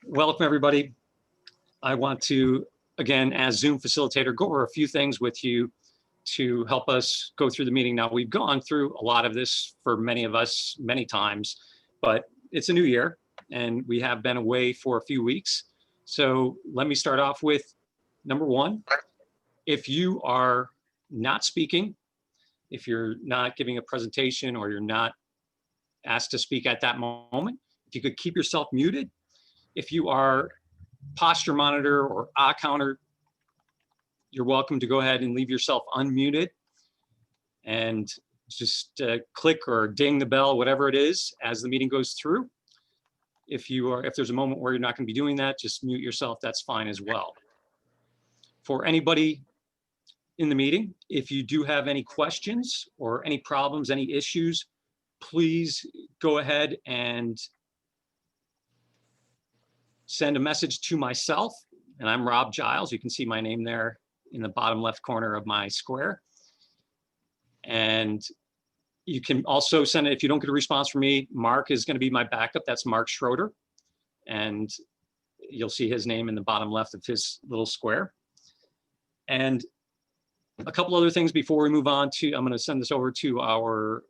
Welcome, everybody. I want to, again, as Zoom facilitator, go over a few things with you to help us go through the meeting. Now, we've gone through a lot of this for many of us many times, but it's a new year and we have been away for a few weeks. So let me start off with number one. If you are not speaking, if you're not giving a presentation or you're not asked to speak at that moment, if you could keep yourself muted. If you are posture monitor or eye counter, you're welcome to go ahead and leave yourself unmuted and just click or ding the bell, whatever it is, as the meeting goes through. If there's a moment where you're not going to be doing that, just mute yourself. That's fine as well. For anybody in the meeting, if you do have any questions or any problems, any issues, please go ahead and send a message to myself, and I'm Rob Giles. You can see my name there in the bottom left corner of my square. And you can also send it, if you don't get a response from me, Mark is going to be my backup. That's Mark Schroeder. And you'll see his name in the bottom left of his little square. And a couple other things before we move on to, I'm going to send this over to our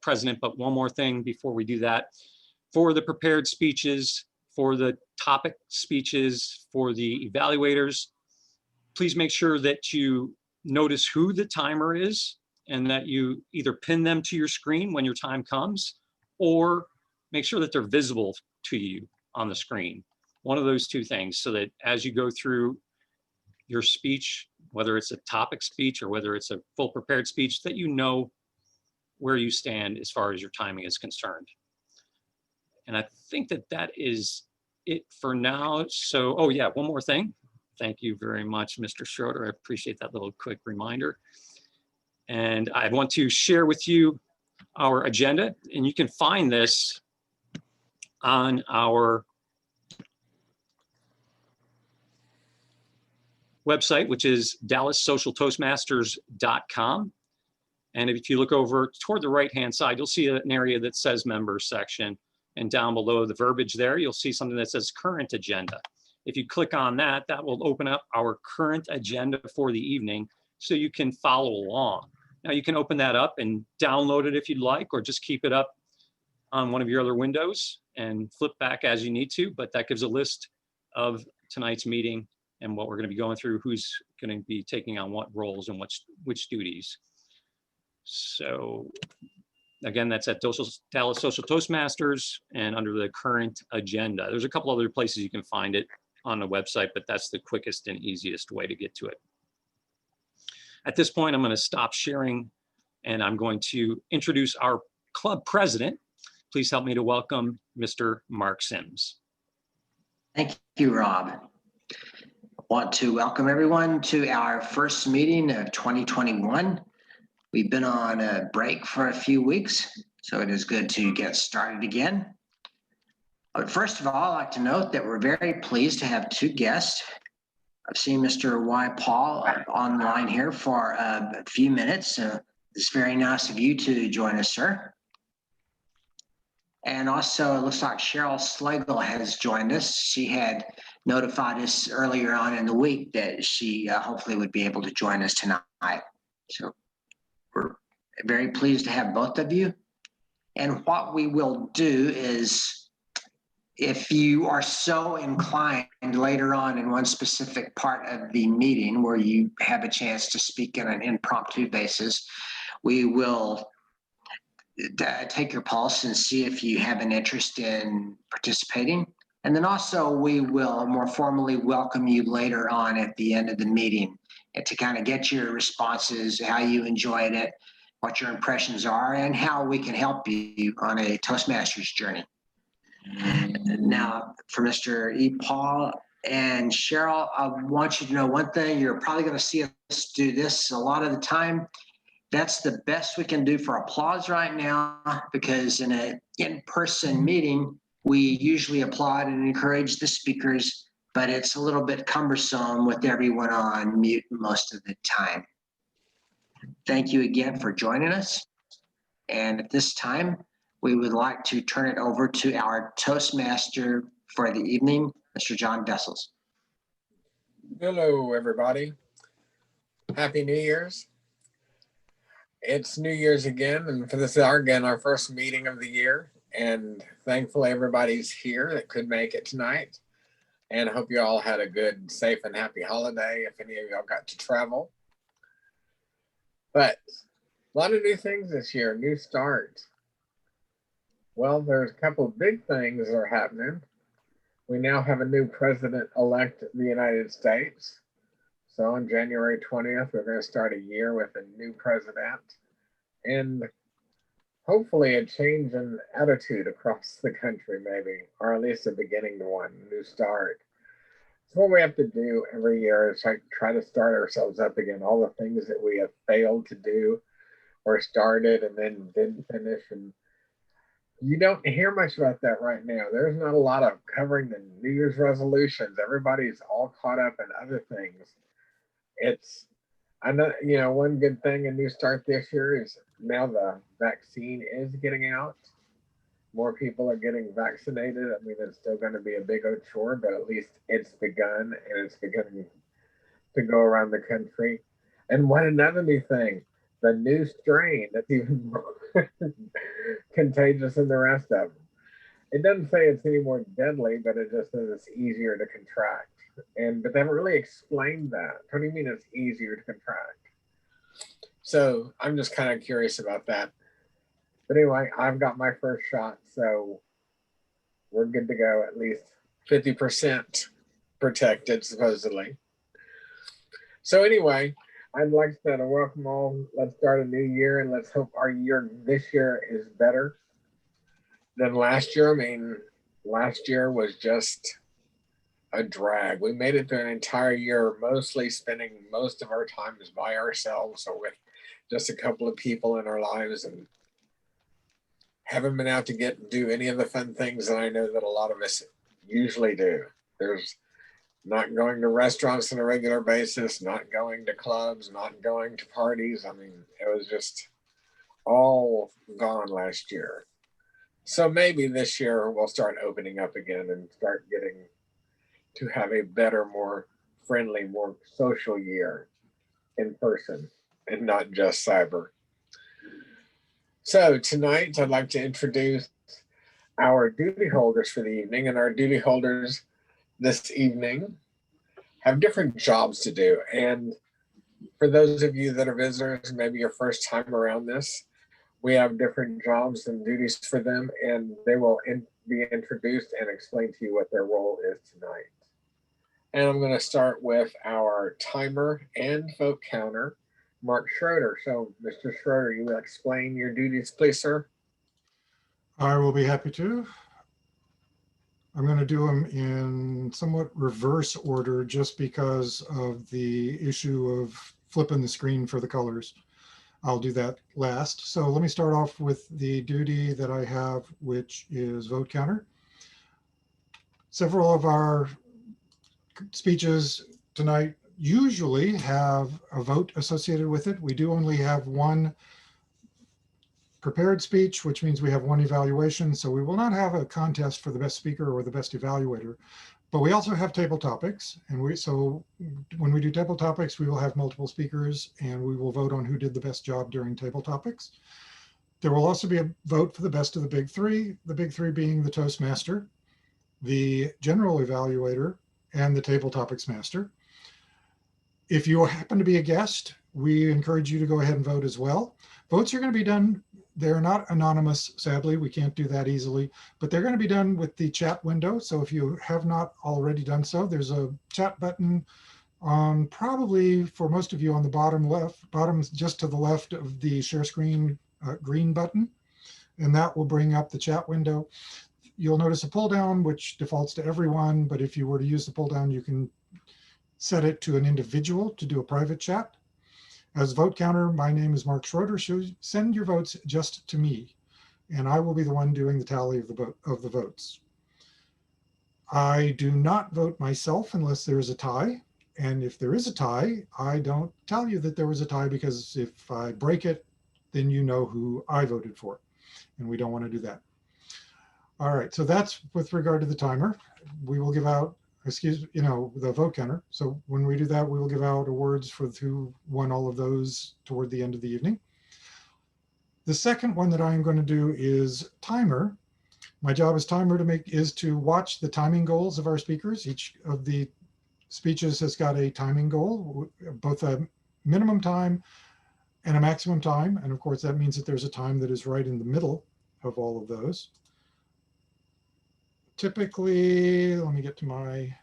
president, but one more thing before we do that. For the prepared speeches, for the topic speeches, for the evaluators, please make sure that you notice who the timer is and that you either pin them to your screen when your time comes or make sure that they're visible to you on the screen. One of those two things, so that as you go through your speech, whether it's a topic speech or whether it's a full prepared speech, that you know where you stand as far as your timing is concerned. And I think that is it for now. So, oh yeah, one more thing. Thank you very much, Mr. Schroeder. I appreciate that little quick reminder. And I want to share with you our agenda, and you can find this on our website, which is DallasSocialToastmasters.com. And if you look over toward the right-hand side, you'll see an area that says Members section. And down below the verbiage there, you'll see something that says Current Agenda. If you click on that, that will open up our current agenda for the evening so you can follow along. Now you can open that up and download it if you'd like, or just keep it up on one of your other windows and flip back as you need to, but that gives a list of tonight's meeting and what we're going to be going through, who's going to be taking on what roles and which duties. So again, that's at Dallas Social Toastmasters and under the current agenda. There's a couple other places you can find it on the website, but that's the quickest and easiest way to get to it. At this point, I'm going to stop sharing and I'm going to introduce our club president. Please help me to welcome Mr. Mark Sims. Thank you, Rob. I want to welcome everyone to our first meeting of 2021. We've been on a break for a few weeks, so it is good to get started again. But first of all, I'd like to note that we're very pleased to have two guests. I've seen Mr. Y. Paul online here for a few minutes, so it's very nice of you to join us, sir. And also, it looks like Cheryl Slagle has joined us. She had notified us earlier on in the week that she hopefully would be able to join us tonight. So we're very pleased to have both of you. And what we will do is, if you are so inclined later on in one specific part of the meeting where you have a chance to speak on an impromptu basis, we will take your pulse and see if you have an interest in participating. And then also we will more formally welcome you later on at the end of the meeting to kind of get your responses, how you enjoyed it, what your impressions are, and how we can help you on a Toastmasters journey. Now, for Mr. E. Paul and Cheryl, I want you to know one thing. You're probably going to see us do this a lot of the time. That's the best we can do for applause right now, because in an in-person meeting, we usually applaud and encourage the speakers, but it's a little bit cumbersome with everyone on mute most of the time. Thank you again for joining us. And at this time, we would like to turn it over to our Toastmaster for the evening, Mr. John Dessels. Hello, everybody. Happy New Year's. It's New Year's again, and for this again, our first meeting of the year. And thankfully, everybody's here that could make it tonight. And I hope you all had a good, safe, and happy holiday if any of y'all got to travel. But a lot of new things this year, new start. Well, there's a couple of big things that are happening. We now have a new president-elect of the United States. So on January 20th, we're going to start a year with a new president and hopefully a change in attitude across the country, maybe, or at least a beginning to one, a new start. So what we have to do every year is try to start ourselves up again, all the things that we have failed to do or started and then didn't finish. And you don't hear much about that right now. There's not a lot of covering the New Year's resolutions. Everybody's all caught up in other things. I know, one good thing, a new start this year is now the vaccine is getting out. More people are getting vaccinated. I mean, it's still going to be a big old chore, but at least it's begun and it's beginning to go around the country. And another new thing, the new strain that's even more contagious than the rest of them. It doesn't say it's any more deadly, but it just says it's easier to contract. But they haven't really explained that. What do you mean it's easier to contract? So I'm just kind of curious about that. But anyway, I've got my first shot, so we're good to go, at least 50% protected, supposedly. So anyway, I'd like to welcome all. Let's start a new year, and let's hope our year this year is better than last year. I mean, last year was just a drag. We made it through an entire year, mostly spending most of our time is by ourselves or with just a couple of people in our lives, and haven't been out to do any of the fun things that I know that a lot of us usually do. There's not going to restaurants on a regular basis, not going to clubs, not going to parties. I mean, it was just all gone last year. So maybe this year we'll start opening up again and start getting to have a better, more friendly, more social year in person and not just cyber. So tonight I'd like to introduce our duty holders for the evening, and our duty holders this evening have different jobs to do. And for those of you that are visitors, maybe your first time around this, we have different jobs and duties for them, and they will be introduced and explain to you what their role is tonight. And I'm going to start with our timer and vote counter, Mark Schroeder. So, Mr. Schroeder, you will explain your duties, please, sir? I will be happy to. I'm going to do them in somewhat reverse order just because of the issue of flipping the screen for the colors. I'll do that last. So let me start off with the duty that I have, which is vote counter. Several of our speeches tonight usually have a vote associated with it. We do only have one prepared speech, which means we have one evaluation. So we will not have a contest for the best speaker or the best evaluator, but we also have table topics. And so when we do table topics, we will have multiple speakers and we will vote on who did the best job during table topics. There will also be a vote for the best of the big three being the Toastmaster, the general evaluator, and the table topics master. If you happen to be a guest, we encourage you to go ahead and vote as well. Votes are going to be done. They're not anonymous, sadly. We can't do that easily, but they're going to be done with the chat window. So if you have not already done so, there's a chat button on probably for most of you on the bottom just to the left of the share screen green button, and that will bring up the chat window. You'll notice a pull down, which defaults to everyone, but if you were to use the pull down, you can set it to an individual to do a private chat. As vote counter, my name is Mark Schroeder. So send your votes just to me, and I will be the one doing the tally of the votes. I do not vote myself unless there is a tie. And if there is a tie, I don't tell you that there was a tie, because if I break it, then you know who I voted for, and we don't want to do that. All right, so that's with regard to the timer. We will give out the vote counter. So when we do that, we will give out awards for who won all of those toward the end of the evening. The second one that I am going to do is timer. My job as timer is to watch the timing goals of our speakers. Each of the speeches has got a timing goal, both a minimum time and a maximum time. And of course, that means that there's a time that is right in the middle of all of those. Typically, let me get to my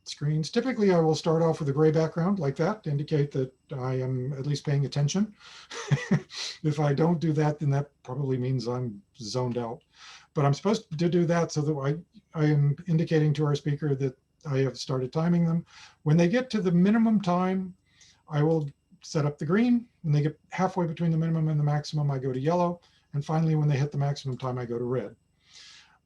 screens. Typically, I will start off with a gray background like that to indicate that I am at least paying attention. If I don't do that, then that probably means I'm zoned out. But I'm supposed to do that so that I am indicating to our speaker that I have started timing them. When they get to the minimum time, I will set up the green. When they get halfway between the minimum and the maximum, I go to yellow. And finally, when they hit the maximum time, I go to red.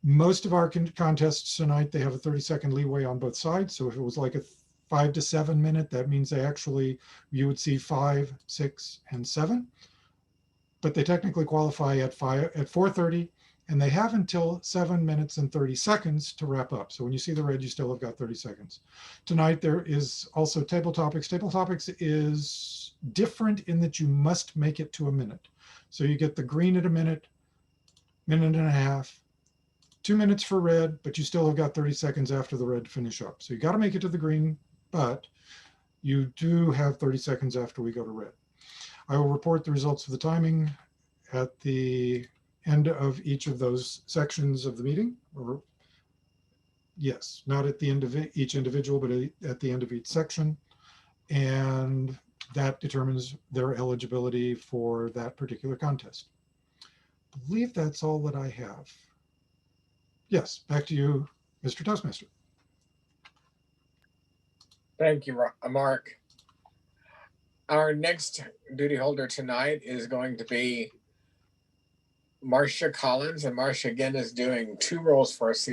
Most of our contests tonight, they have a 30-second leeway on both sides. So if it was like a 5 to 7 minute, that means you would see 5, 6, and 7. But they technically qualify at 4:30, and they have until 7 minutes and 30 seconds to wrap up. So when you see the red, you still have got 30 seconds. Tonight, there is also table topics. Table topics is different in that you must make it to a minute. So you get the green at a minute, minute and a half, 2 minutes for red, but you still have got 30 seconds after the red to finish up. So you got to make it to the green, but you do have 30 seconds after we go to red. I will report the results of the timing at the end of each of those sections of the meeting. Or yes, not at the end of each individual, but at the end of each section. And that determines their eligibility for that particular contest. I believe that's all that I have. Yes, back to you, Mr. Toastmaster. Thank you, Mark. Our next duty holder tonight is going to be Marcia Collins, and Marcia again is doing 2 roles for us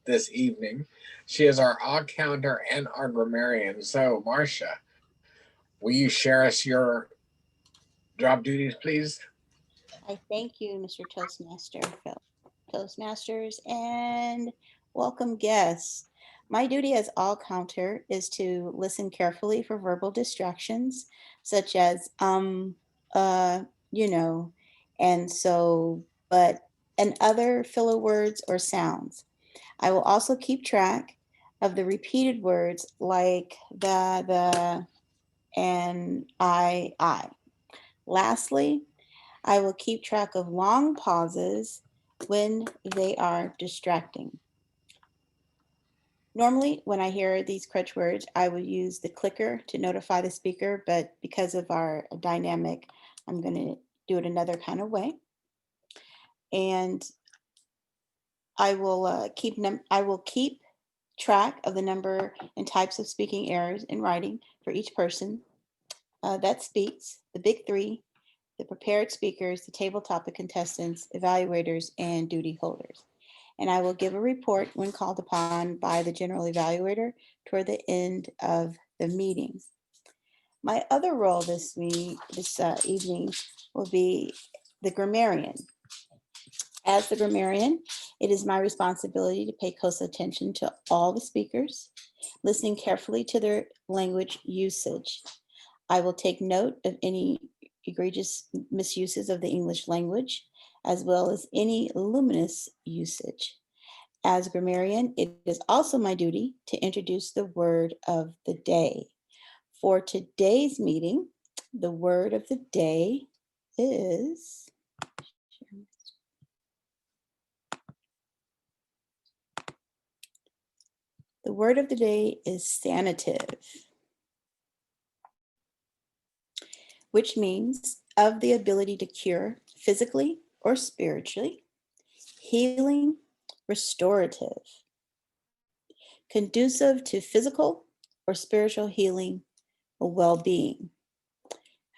this evening. She is our odd counter and our grammarian. So, Marcia, will you share us your job duties, please? I thank you, Mr. Toastmaster, Toastmasters, and welcome guests. My duty as all counter is to listen carefully for verbal distractions, such as, and so, but, and other filler words or sounds. I will also keep track of the repeated words like the, and I. Lastly, I will keep track of long pauses when they are distracting. Normally, when I hear these crutch words, I will use the clicker to notify the speaker, but because of our dynamic, I'm going to do it another kind of way. And I will keep track of the number and types of speaking errors in writing for each person that speaks, the big 3, the prepared speakers, the table topic contestants, evaluators, and duty holders. And I will give a report when called upon by the general evaluator toward the end of the meeting. My other role this evening will be the grammarian. As the grammarian, it is my responsibility to pay close attention to all the speakers, listening carefully to their language usage. I will take note of any egregious misuses of the English language, as well as any luminous usage. As grammarian, it is also my duty to introduce the word of the day. For today's meeting, the word of the day is sanative, which means of the ability to cure physically or spiritually, healing, restorative, conducive to physical or spiritual healing or well-being.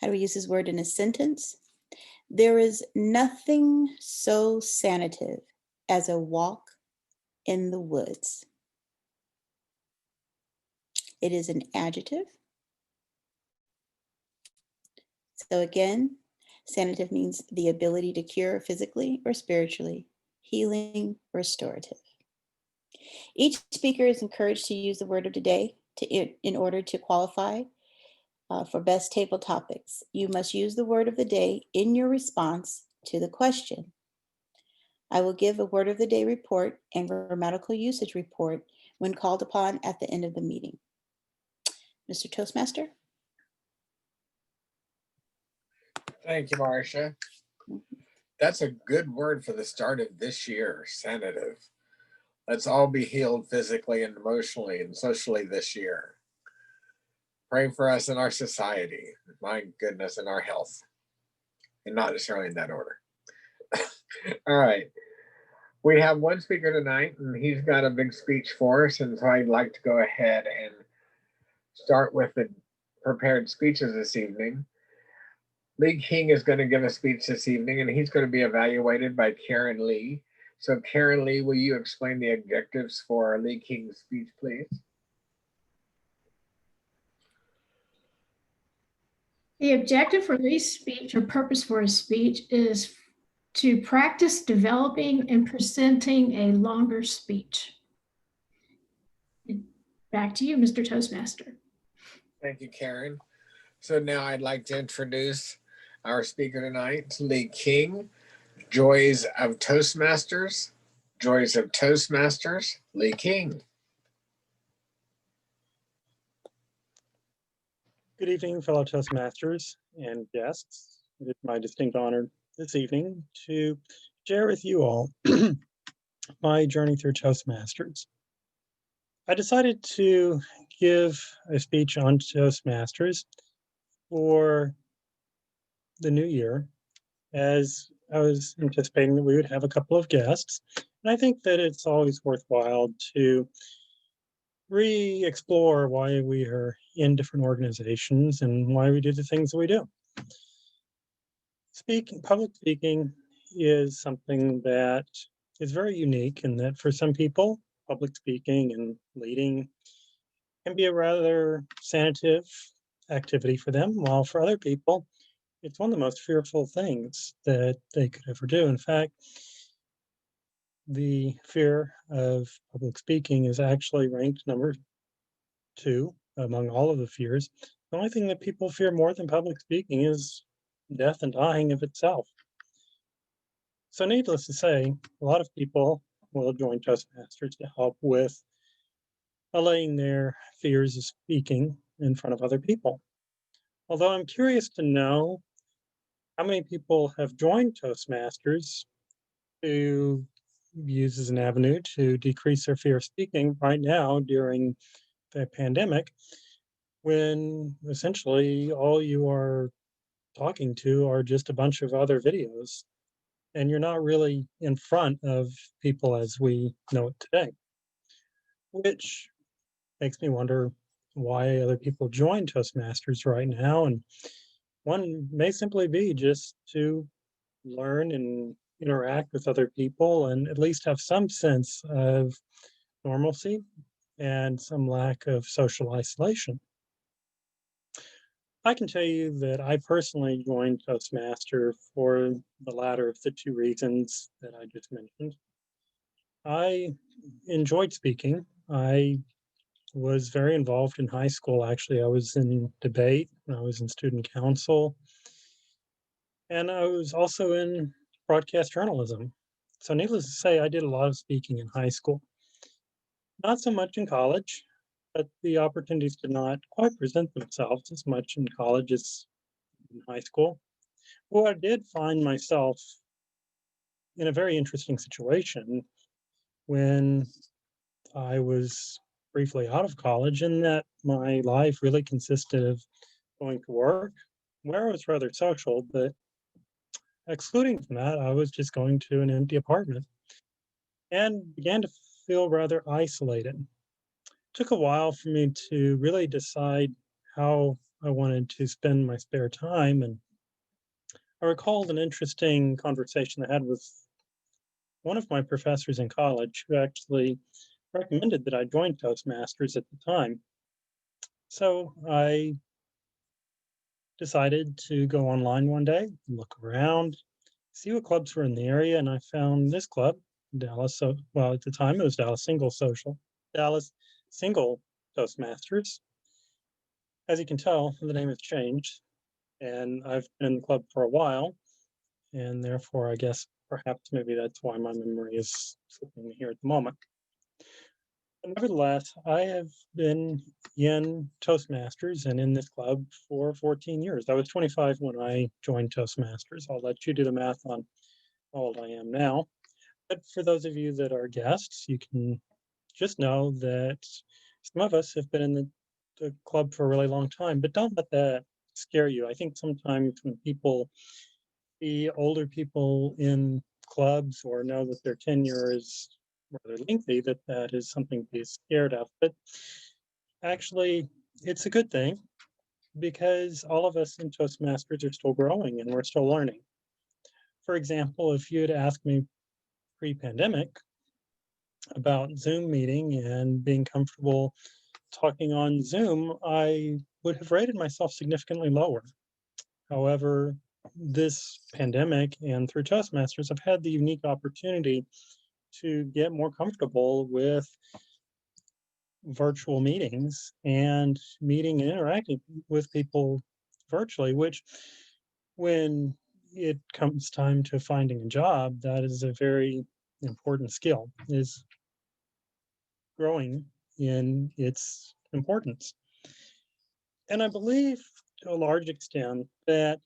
How do we use this word in a sentence? There is nothing so sanative as a walk in the woods. It is an adjective. So again, sanative means the ability to cure physically or spiritually, healing, restorative. Each speaker is encouraged to use the word of the day in order to qualify for best table topics. You must use the word of the day in your response to the question. I will give a word of the day report and grammatical usage report when called upon at the end of the meeting. Mr. Toastmaster? Thank you, Marcia. That's a good word for the start of this year, sanative. Let's all be healed physically and emotionally and socially this year. Pray for us in our society, my goodness, and our health. And not necessarily in that order. All right. We have one speaker tonight, and he's got a big speech for us. And so I'd like to go ahead and start with the prepared speeches this evening. Lee King is going to give a speech this evening, and he's going to be evaluated by Karen Lee. So Karen Lee, will you explain the objectives for Lee King's speech, please? The objective for Lee's speech, or purpose for his speech, is to practice developing and presenting a longer speech. Back to you, Mr. Toastmaster. Thank you, Karen. So now I'd like to introduce our speaker tonight, Lee King, Joys of Toastmasters. Joys of Toastmasters, Lee King. Good evening, fellow Toastmasters and guests. It is my distinct honor this evening to share with you all my journey through Toastmasters. I decided to give a speech on Toastmasters for the new year, as I was anticipating that we would have a couple of guests. And I think that it's always worthwhile to re-explore why we are in different organizations and why we do the things that we do. Public speaking is something that is very unique, in that for some people, public speaking and leading can be a rather sanative activity for them, while for other people, it's one of the most fearful things that they could ever do. In fact, the fear of public speaking is actually ranked number 2 among all of the fears. The only thing that people fear more than public speaking is death and dying of itself. So needless to say, a lot of people will join Toastmasters to help with allaying their fears of speaking in front of other people. Although I'm curious to know how many people have joined Toastmasters to use as an avenue to decrease their fear of speaking right now during the pandemic, when essentially all you are talking to are just a bunch of other videos, and you're not really in front of people as we know it today. Which makes me wonder why other people join Toastmasters right now. And one may simply be just to learn and interact with other people and at least have some sense of normalcy and some lack of social isolation. I can tell you that I personally joined Toastmaster for the latter of the 2 reasons that I just mentioned. I enjoyed speaking. I was very involved in high school. Actually, I was in debate, I was in student council, and I was also in broadcast journalism. So needless to say, I did a lot of speaking in high school. Not so much in college, but the opportunities did not quite present themselves as much in college as in high school. Well, I did find myself in a very interesting situation when I was briefly out of college, in that my life really consisted of going to work, where I was rather social, but excluding from that, I was just going to an empty apartment and began to feel rather isolated. It took a while for me to really decide how I wanted to spend my spare time, and I recalled an interesting conversation I had with one of my professors in college, who actually recommended that I join Toastmasters at the time. So I decided to go online one day, look around, see what clubs were in the area, and I found this club, Dallas, so well at the time it was Dallas Single Toastmasters. As you can tell, the name has changed, and I've been in the club for a while, and therefore I guess perhaps maybe that's why my memory is slipping here at the moment. Nevertheless, I have been in Toastmasters and in this club for 14 years. I was 25 when I joined Toastmasters. I'll let you do the math on how old I am now. But for those of you that are guests, you can just know that some of us have been in the club for a really long time, but don't let that scare you. I think sometimes when people see older people in clubs or know that their tenure is rather lengthy, that is something to be scared of. But actually, it's a good thing because all of us in Toastmasters are still growing and we're still learning. For example, if you had asked me pre-pandemic about Zoom meeting and being comfortable talking on Zoom, I would have rated myself significantly lower. However, this pandemic and through Toastmasters, I've had the unique opportunity to get more comfortable with virtual meetings and meeting and interacting with people virtually, which when it comes time to finding a job, that is a very important skill, is growing in its importance. And I believe to a large extent that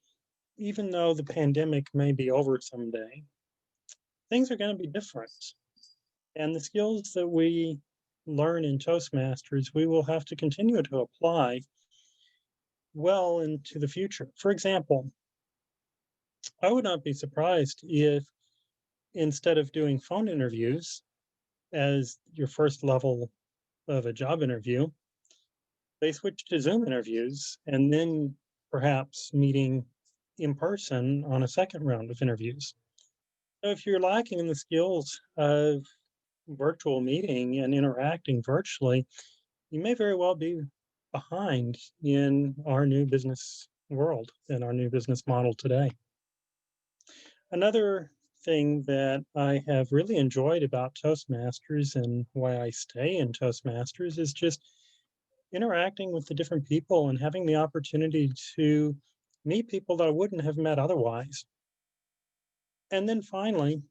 even though the pandemic may be over someday, things are going to be different. And the skills that we learn in Toastmasters, we will have to continue to apply well into the future. For example, I would not be surprised if instead of doing phone interviews as your first level of a job interview, they switch to Zoom interviews and then perhaps meeting in person on a second round of interviews. So if you're lacking in the skills of virtual meeting and interacting virtually, you may very well be behind in our new business world and our new business model today. Another thing that I have really enjoyed about Toastmasters and why I stay in Toastmasters is just interacting with the different people and having the opportunity to meet people that I wouldn't have met otherwise. And then finally,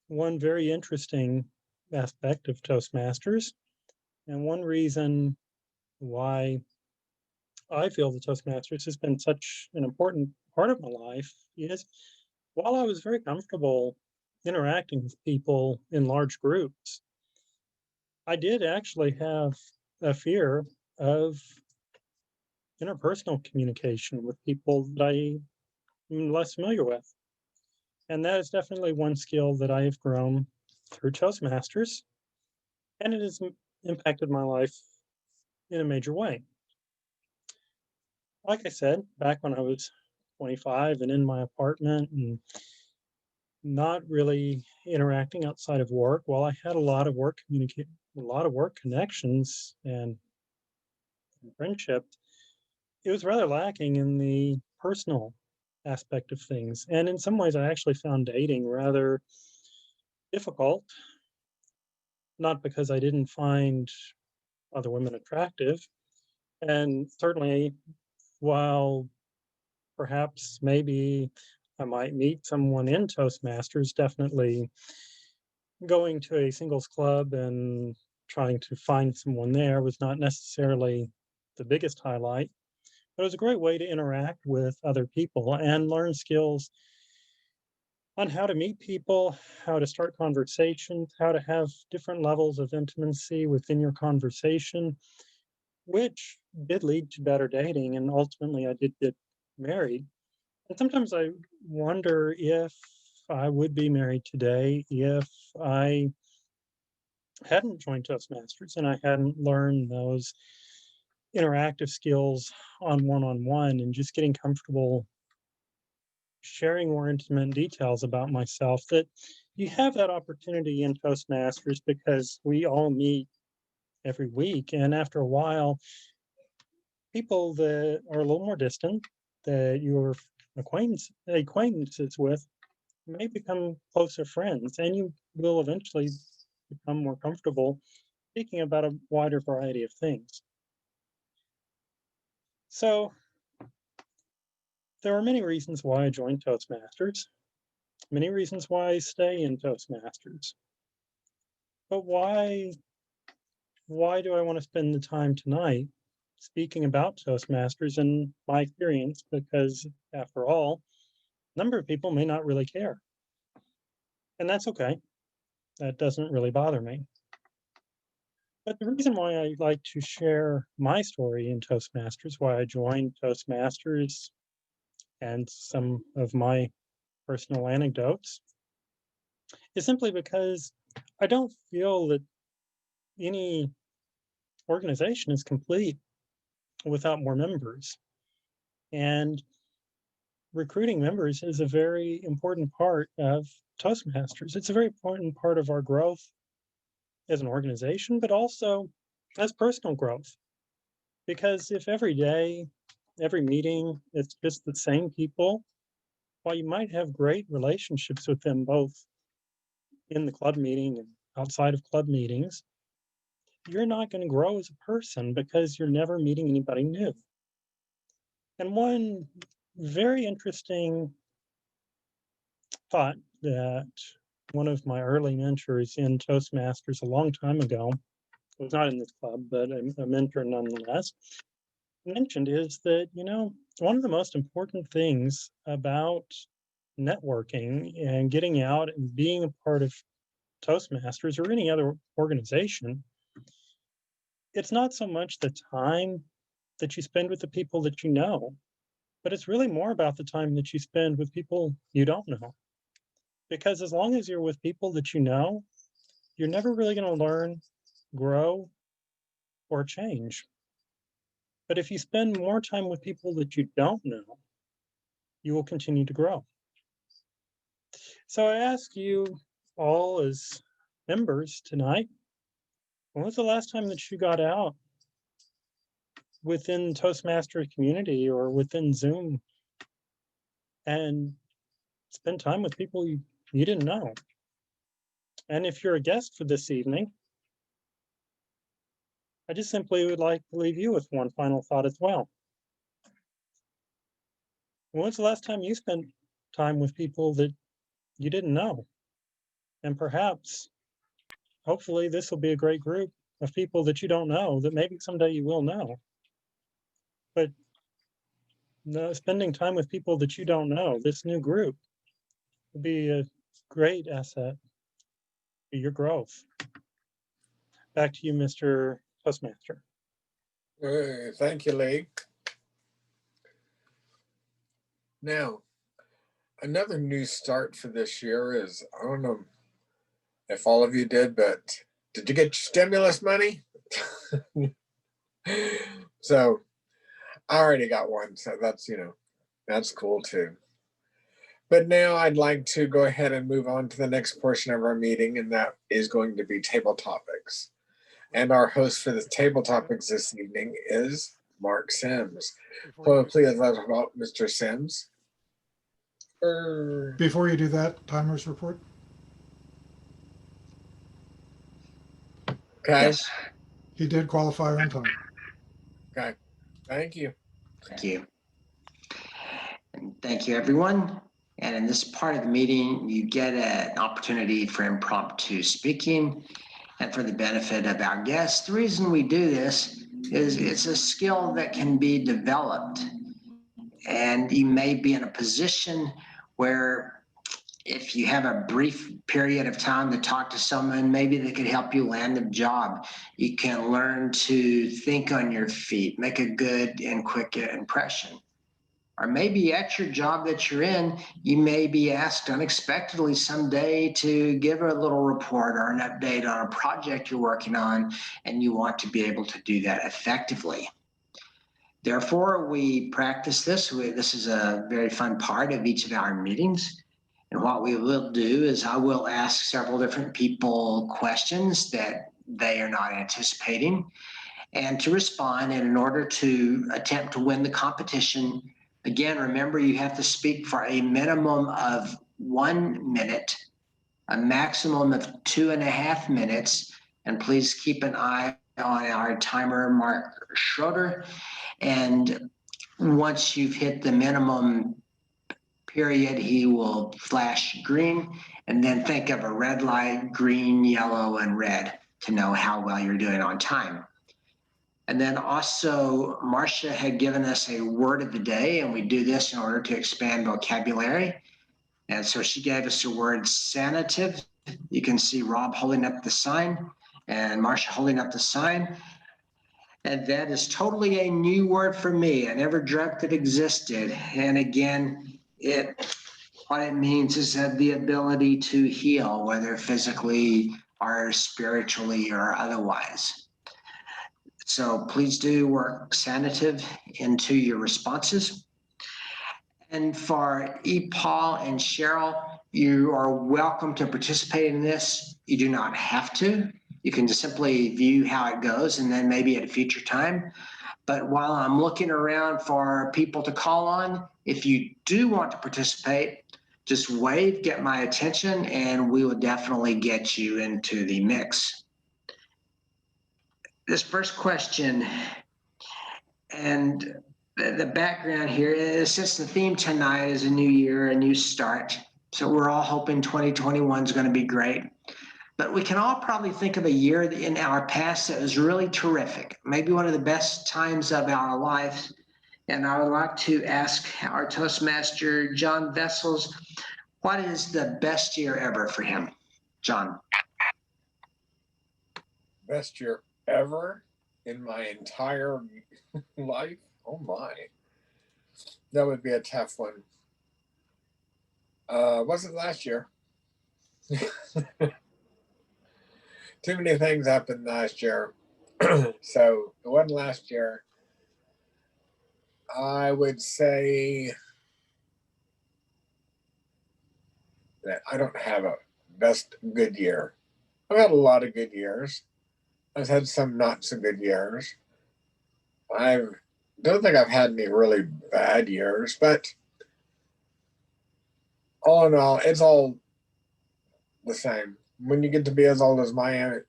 one very interesting aspect of Toastmasters, and one reason why I feel the Toastmasters has been such an important part of my life is while I was very comfortable interacting with people in large groups, I did actually have a fear of interpersonal communication with people that I am less familiar with. And that is definitely one skill that I have grown through Toastmasters, and it has impacted my life in a major way. Like I said, back when I was 25 and in my apartment and not really interacting outside of work, while I had a lot of work connections and friendship, it was rather lacking in the personal aspect of things. And in some ways, I actually found dating rather difficult, not because I didn't find other women attractive. And certainly, while perhaps maybe I might meet someone in Toastmasters, definitely going to a singles club and trying to find someone there was not necessarily the biggest highlight. But it was a great way to interact with other people and learn skills on how to meet people, how to start conversations, how to have different levels of intimacy within your conversation, which did lead to better dating. And ultimately, I did get married. And sometimes I wonder if I would be married today if I hadn't joined Toastmasters and I hadn't learned those interactive skills on one-on-one and just getting comfortable sharing more intimate details about myself. That you have that opportunity in Toastmasters because we all meet every week, and after a while people that are a little more distant that you're acquaintances with may become closer friends, and you will eventually become more comfortable speaking about a wider variety of things. So there are many reasons why I joined Toastmasters, many reasons why I stay in Toastmasters. But why do I want to spend the time tonight speaking about Toastmasters and my experience? Because after all, a number of people may not really care. And that's okay. That doesn't really bother me. But the reason why I like to share my story in Toastmasters, why I joined Toastmasters, and some of my personal anecdotes, is simply because I don't feel that any organization is complete without more members. And recruiting members is a very important part of Toastmasters. It's a very important part of our growth as an organization, but also as personal growth. Because if every day, every meeting, it's just the same people, while you might have great relationships with them both in the club meeting and outside of club meetings, you're not going to grow as a person because you're never meeting anybody new. And one very interesting thought that one of my early mentors in Toastmasters a long time ago, was not in this club, but a mentor nonetheless, mentioned is that, one of the most important things about networking and getting out and being a part of Toastmasters or any other organization, it's not so much the time that you spend with the people that you know, but it's really more about the time that you spend with people you don't know. Because as long as you're with people that you know, you're never really going to learn, grow, or change. But if you spend more time with people that you don't know, you will continue to grow. So I ask you all as members tonight, when was the last time that you got out within Toastmaster community or within Zoom and spend time with people you didn't know? And if you're a guest for this evening, I just simply would like to leave you with one final thought as well. When was the last time you spent time with people that you didn't know? And perhaps, hopefully, this will be a great group of people that you don't know that maybe someday you will know. But spending time with people that you don't know, this new group, will be a great asset to your growth. Back to you, Mr. Toastmaster. Thank you, Lee. Now, another new start for this year is, I don't know if all of you did, but did you get your stimulus money? So I already got one, so that's, that's cool too. But now I'd like to go ahead and move on to the next portion of our meeting, and that is going to be table topics. And our host for the table topics this evening is Mark Sims. So please let us about Mr. Sims. Before you do that, timers report. Okay. Yes, He did qualify on time. Okay. Thank you. thank you. And thank you, everyone. And in this part of the meeting, you get an opportunity for impromptu speaking and for the benefit of our guests. The reason we do this is it's a skill that can be developed. And you may be in a position where if you have a brief period of time to talk to someone, maybe they could help you land a job. You can learn to think on your feet, make a good and quick impression. Or maybe at your job that you're in, you may be asked unexpectedly someday to give a little report or an update on a project you're working on, and you want to be able to do that effectively. Therefore, we practice this. This is a very fun part of each of our meetings. And what we will do is I will ask several different people questions that they are not anticipating, and to respond. And in order to attempt to win the competition, again, remember you have to speak for a minimum of 1 minute. a maximum of 2.5 minutes. And please keep an eye on our timer, Mark Schroeder. And once you've hit the minimum period, he will flash green, and then think of a red light, green, yellow, and red to know how well you're doing on time. And then also, Marcia had given us a word of the day, and we do this in order to expand vocabulary. And so she gave us the word sanative. You can see Rob holding up the sign and Marcia holding up the sign. And that is totally a new word for me. I never dreamt it existed. And again, what it means is that the ability to heal, whether physically or spiritually or otherwise. So please do work sanative into your responses. And for Paul and Cheryl, you are welcome to participate in this. You do not have to. You can just simply view how it goes and then maybe at a future time. But while I'm looking around for people to call on, if you do want to participate, just wave, get my attention, and we will definitely get you into the mix. This first question, and the background here is, since the theme tonight is a new year, a new start, so we're all hoping 2021 is going to be great. But we can all probably think of a year in our past that was really terrific, maybe one of the best times of our lives. And I would like to ask our Toastmaster, John Vessels, what is the best year ever for him? John. Best year ever in my entire life? Oh my. That would be a tough one. Wasn't last year. Too many things happened last year. So it wasn't last year. I would say that I don't have a best good year. I've had a lot of good years. I've had some not so good years. I don't think I've had any really bad years, but all in all, it's all the same. When you get to be as old as I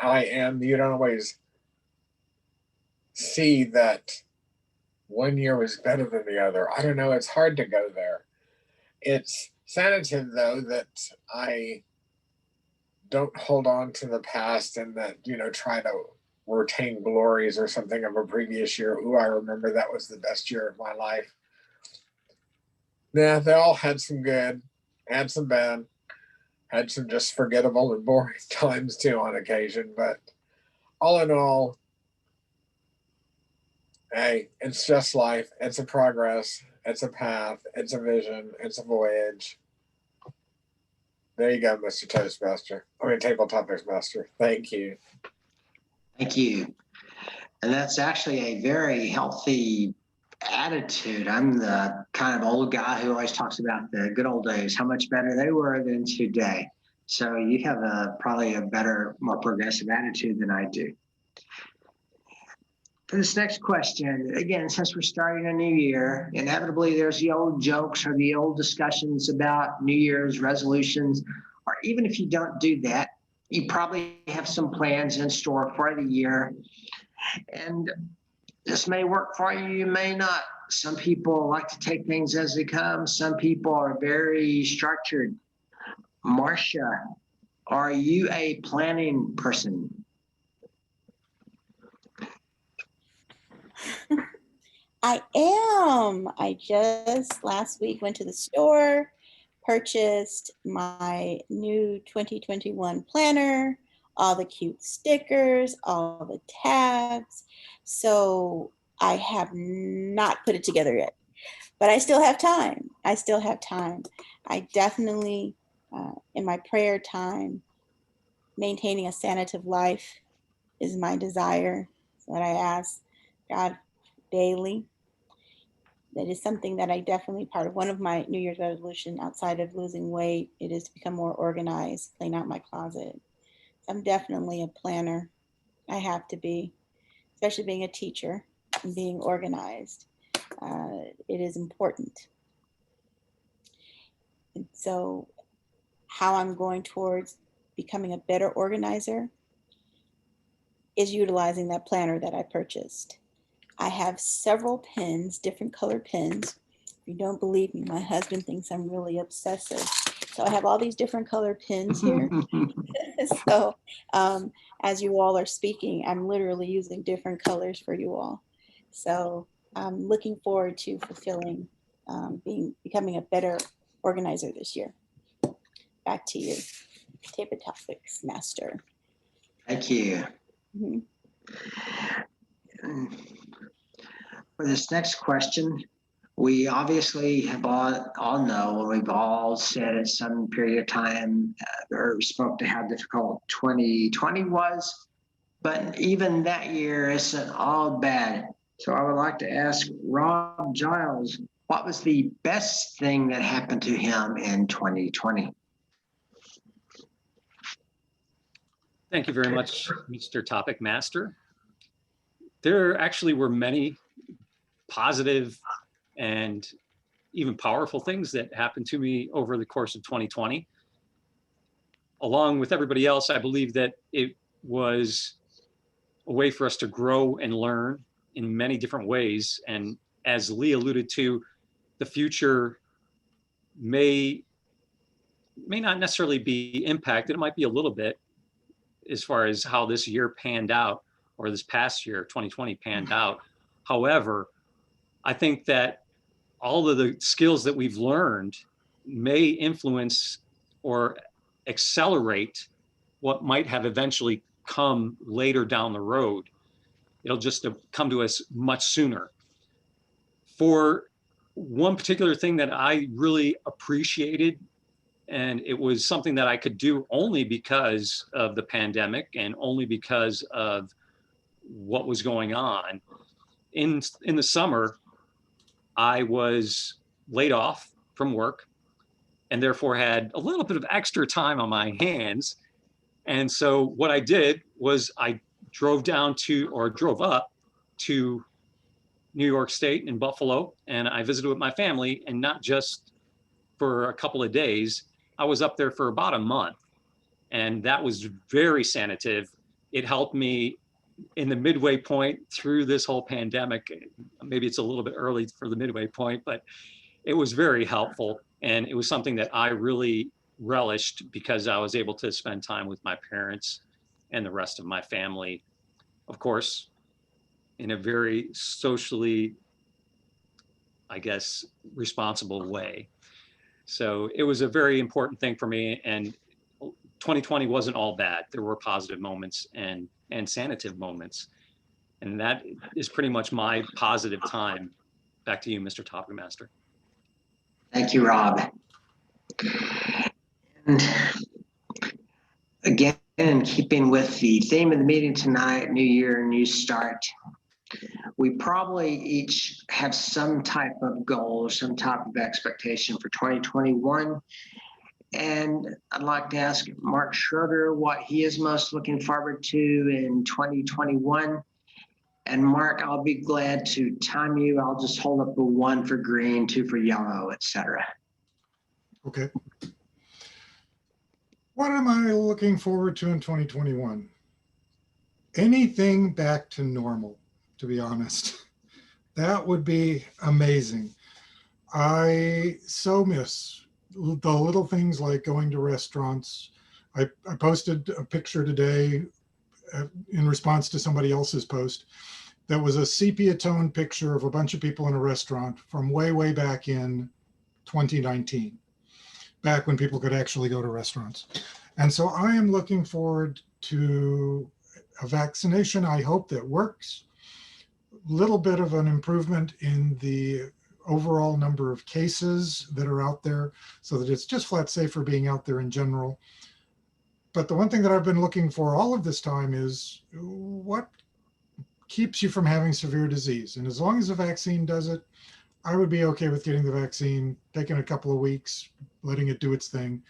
am, you don't always see that one year was better than the other. I don't know. It's hard to go there. It's sanative, though, that I don't hold on to the past and that, try to retain glories or something of a previous year. Ooh, I remember that was the best year of my life. Yeah, they all had some good, had some bad, had some just forgettable and boring times too on occasion. But all in all, hey, it's just life. It's a progress. It's a path. It's a vision. It's a voyage. There you go, Mr. Toastmaster. Table Topics Master. Thank you. Thank you. And that's actually a very healthy attitude. I'm the kind of old guy who always talks about the good old days, how much better they were than today. So you have probably a better, more progressive attitude than I do. For this next question, again, since we're starting a new year, inevitably there's the old jokes or the old discussions about New Year's resolutions, or even if you don't do that, you probably have some plans in store for the year. And this may work for you, you may not. Some people like to take things as they come. Some people are very structured. Marcia, are you a planning person? I am. I just last week went to the store, purchased my new 2021 planner, all the cute stickers, all the tabs. So I have not put it together yet, but I still have time. I still have time. I definitely, in my prayer time, maintaining a sanative life is my desire. So that I ask God daily. That is something that I definitely, part of one of my New Year's resolution outside of losing weight, it is to become more organized, clean out my closet. So I'm definitely a planner. I have to be, especially being a teacher and being organized. It is important. And so how I'm going towards becoming a better organizer is utilizing that planner that I purchased. I have several pens, different color pens. If you don't believe me, my husband thinks I'm really obsessive. So I have all these different color pens here. So as you all are speaking, I'm literally using different colors for you all. So I'm looking forward to fulfilling, becoming a better organizer this year. Back to you, Table Topics Master. Thank you. Mhm. For this next question, we obviously have all know, we've all said at some period of time or spoke to how difficult 2020 was, but even that year isn't all bad. So I would like to ask Rob Giles, what was the best thing that happened to him in 2020? Thank you very much, Mr. Topic Master. There actually were many positive and even powerful things that happened to me over the course of 2020. Along with everybody else, I believe that it was a way for us to grow and learn in many different ways. And as Lee alluded to, the future may not necessarily be impacted. It might be a little bit as far as how this year panned out, or this past year, 2020 panned out. However, I think that all of the skills that we've learned may influence or accelerate what might have eventually come later down the road. It'll just come to us much sooner. For one particular thing that I really appreciated, and it was something that I could do only because of the pandemic and only because of what was going on. In the summer, I was laid off from work and therefore had a little bit of extra time on my hands. And so what I did was I drove up to New York State in Buffalo, and I visited with my family, and not just for a couple of days. I was up there for about a month, and that was very sanative. It helped me in the midway point through this whole pandemic. Maybe it's a little bit early for the midway point, but it was very helpful. And it was something that I really relished because I was able to spend time with my parents and the rest of my family, of course, in a very socially, I guess, responsible way. So it was a very important thing for me. And 2020 wasn't all bad. There were positive moments and sanative moments. And that is pretty much my positive time. Back to you, Mr. Topic Master. Thank you, Rob. And again, in keeping with the theme of the meeting tonight, new year, new start, we probably each have some type of goal, some type of expectation for 2021. And I'd like to ask Mark Schroeder what he is most looking forward to in 2021. And Mark, I'll be glad to time you. I'll just hold up a 1 for green, 2 for yellow, etc. Okay. What am I looking forward to in 2021? Anything back to normal, to be honest. That would be amazing. I so miss the little things like going to restaurants. I posted a picture today in response to somebody else's post that was a sepia tone picture of a bunch of people in a restaurant from way, way back in 2019, back when people could actually go to restaurants. And so I am looking forward to a vaccination, I hope, that works. Little bit of an improvement in the overall number of cases that are out there so that it's just flat safer being out there in general. But the one thing that I've been looking for all of this time is what keeps you from having severe disease. And as long as the vaccine does it, I would be okay with getting the vaccine, taking a couple of weeks, letting it do its thing,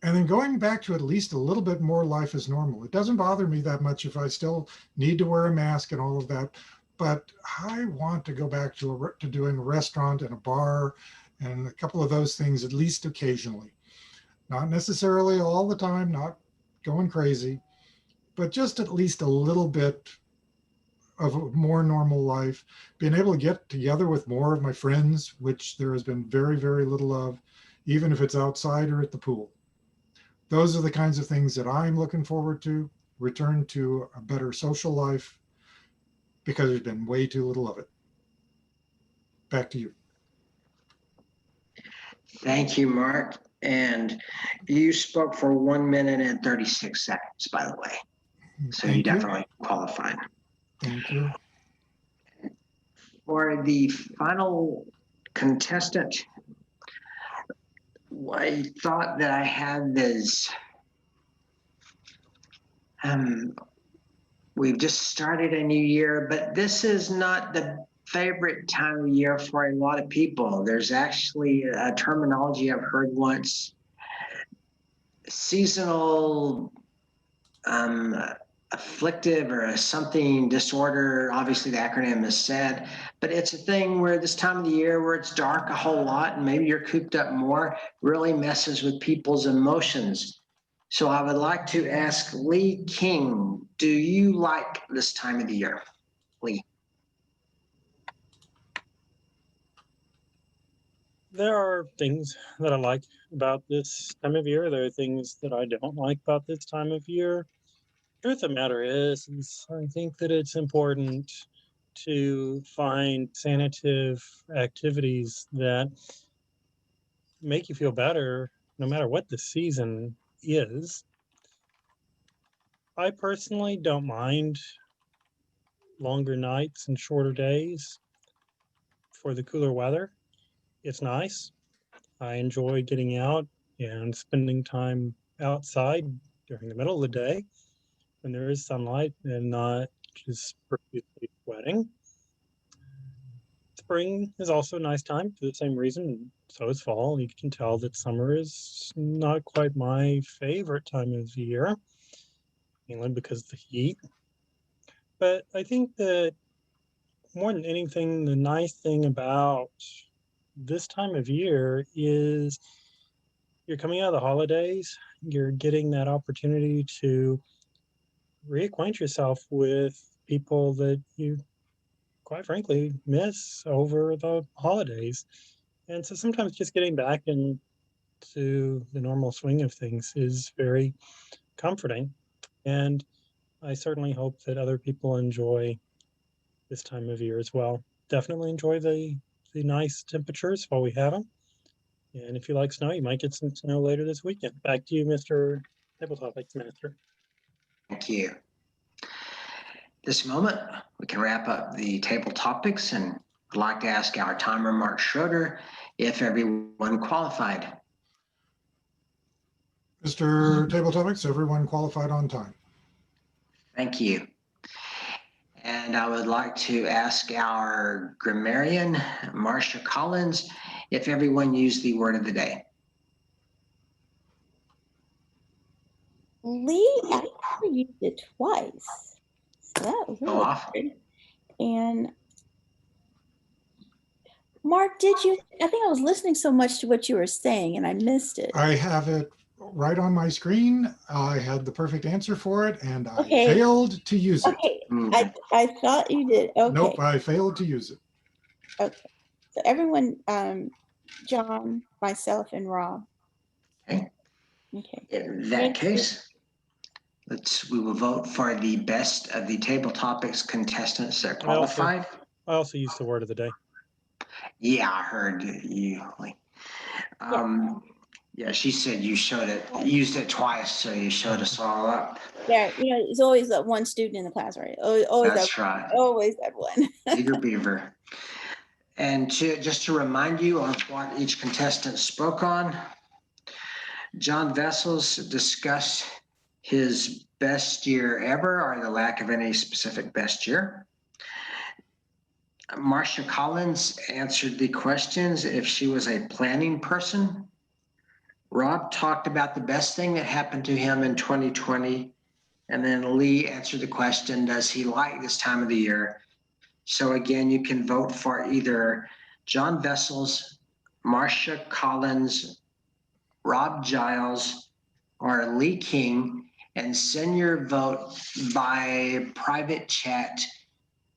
and then going back to at least a little bit more life as normal. It doesn't bother me that much if I still need to wear a mask and all of that, but I want to go back to doing a restaurant and a bar and a couple of those things at least occasionally. Not necessarily all the time, not going crazy, but just at least a little bit of a more normal life, being able to get together with more of my friends, which there has been very, very little of, even if it's outside or at the pool. Those are the kinds of things that I'm looking forward to, return to a better social life, because there's been way too little of it. Back to you. Thank you, Mark. And you spoke for 1 minute and 36 seconds, by the way. So you Thank you. definitely qualified. Thank you. For the final contestant, I thought that I had this. We've just started a new year, but this is not the favorite time of year for a lot of people. There's actually a terminology I've heard once: seasonal afflictive or something disorder. Obviously the acronym is SAD, but it's a thing where this time of the year where it's dark a whole lot and maybe you're cooped up more, really messes with people's emotions. So I would like to ask Lee King, do you like this time of the year? Lee. There are things that I like about this time of year. There are things that I don't like about this time of year. Truth of the matter is I think that it's important to find sanative activities that make you feel better no matter what the season is. I personally don't mind longer nights and shorter days for the cooler weather. It's nice. I enjoy getting out and spending time outside during the middle of the day when there is sunlight and not just profusely sweating. Spring is also a nice time for the same reason. So is fall. You can tell that summer is not quite my favorite time of the year, mainly because of the heat. But I think that more than anything, the nice thing about this time of year is you're coming out of the holidays, you're getting that opportunity to reacquaint yourself with people that you, quite frankly, miss over the holidays. And so sometimes just getting back into the normal swing of things is very comforting. And I certainly hope that other people enjoy this time of year as well. Definitely enjoy the nice temperatures while we have them. And if you like snow, you might get some snow later this weekend. Back to you, Mr. Tabletop Master. Thank you. This moment, we can wrap up the table topics, and I'd like to ask our timer, Mark Schroeder, if everyone qualified. Mr. Table Topics, everyone qualified on time. Thank you. And I would like to ask our grammarian, Marcia Collins, if everyone used the word of the day. Lee actually used it twice. So that was Go really off. good. And Mark, did you? I think I was listening so much to what you were saying and I missed it. I have it right on my screen. I had the perfect answer for it and I Okay. failed to use it. Okay, I thought you did. Okay. Nope, I failed to use it. Okay. So everyone, John, myself, and Rob. Okay. Okay. In that Thank you. case, we will vote for the best of the table topics contestants that qualified. I also used the word of the day. Yeah, I heard you. Yeah, she said you used it twice, so you showed us all up. Yeah, it's always that one student in the class, right? Always That's that, right. always that one. Eager beaver. And just to remind you of what each contestant spoke on, John Vessels discussed his best year ever, or the lack of any specific best year. Marcia Collins answered the questions if she was a planning person. Rob talked about the best thing that happened to him in 2020. And then Lee answered the question, does he like this time of the year? So again, you can vote for either John Vessels, Marcia Collins, Rob Giles, or Lee King, and send your vote by private chat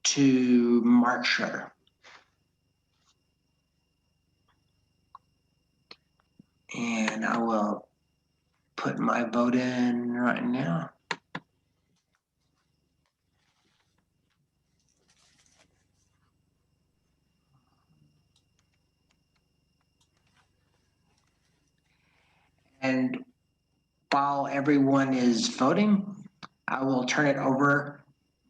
to Mark Schroeder. And I will put my vote in right now. And while everyone is voting, I will turn it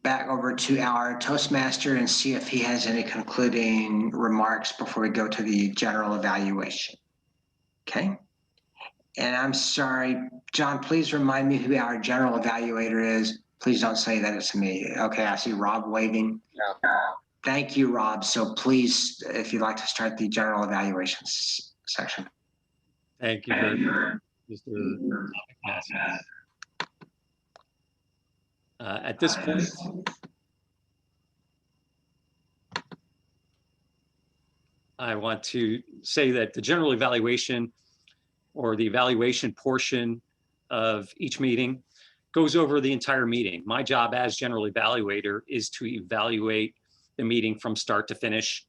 back over to our Toastmaster and see if he has any concluding remarks before we go to the general evaluation. Okay. And I'm sorry, John, please remind me who our general evaluator is. Please don't say that it's me. Okay, I see Rob waving. Yeah. Thank you, Rob. So please, if you'd like to start the general evaluations section. Thank you very much, Mr. Topic. At this point, I want to say that the general evaluation or the evaluation portion of each meeting goes over the entire meeting. My job as general evaluator is to evaluate the meeting from start to finish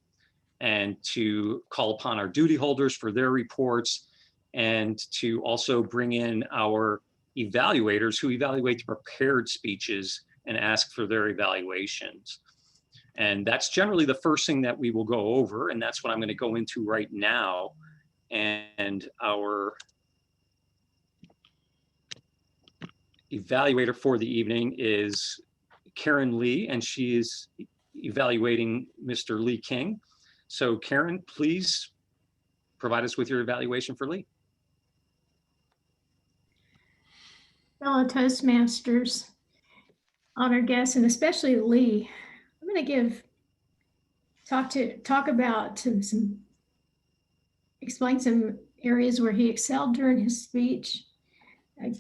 and to call upon our duty holders for their reports and to also bring in our evaluators who evaluate the prepared speeches and ask for their evaluations. And that's generally the first thing that we will go over, and that's what I'm going to go into right now. And our evaluator for the evening is Karen Lee, and she is evaluating Mr. Lee King. So Karen, please provide us with your evaluation for Lee. Fellow Toastmasters, honored guests, and especially Lee, I'm going to explain some areas where he excelled during his speech. I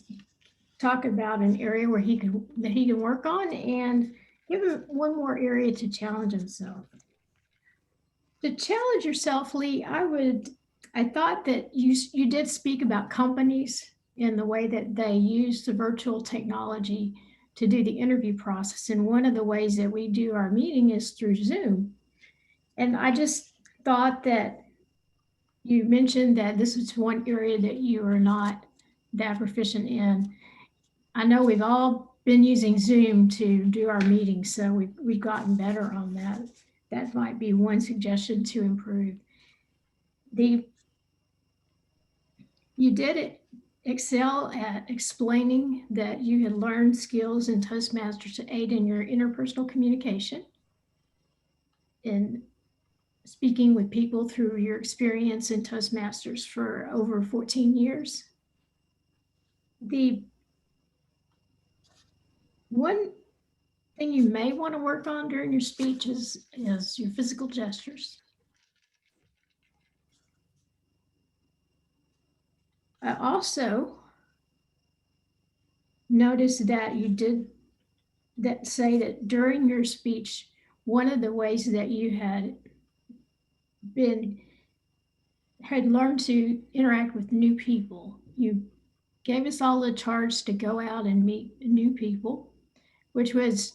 talk about an area where he can work on, and give him one more area to challenge himself. To challenge yourself, Lee, I thought that you did speak about companies in the way that they use the virtual technology to do the interview process. And one of the ways that we do our meeting is through Zoom. And I just thought that you mentioned that this is one area that you are not that proficient in. I know we've all been using Zoom to do our meetings, so we've gotten better on that. That might be one suggestion to improve. You did excel at explaining that you had learned skills in Toastmasters to aid in your interpersonal communication, in speaking with people through your experience in Toastmasters for over 14 years. The one thing you may want to work on during your speech is your physical gestures. I also noticed that you did say that during your speech, one of the ways that you had learned to interact with new people, you gave us all a charge to go out and meet new people, which is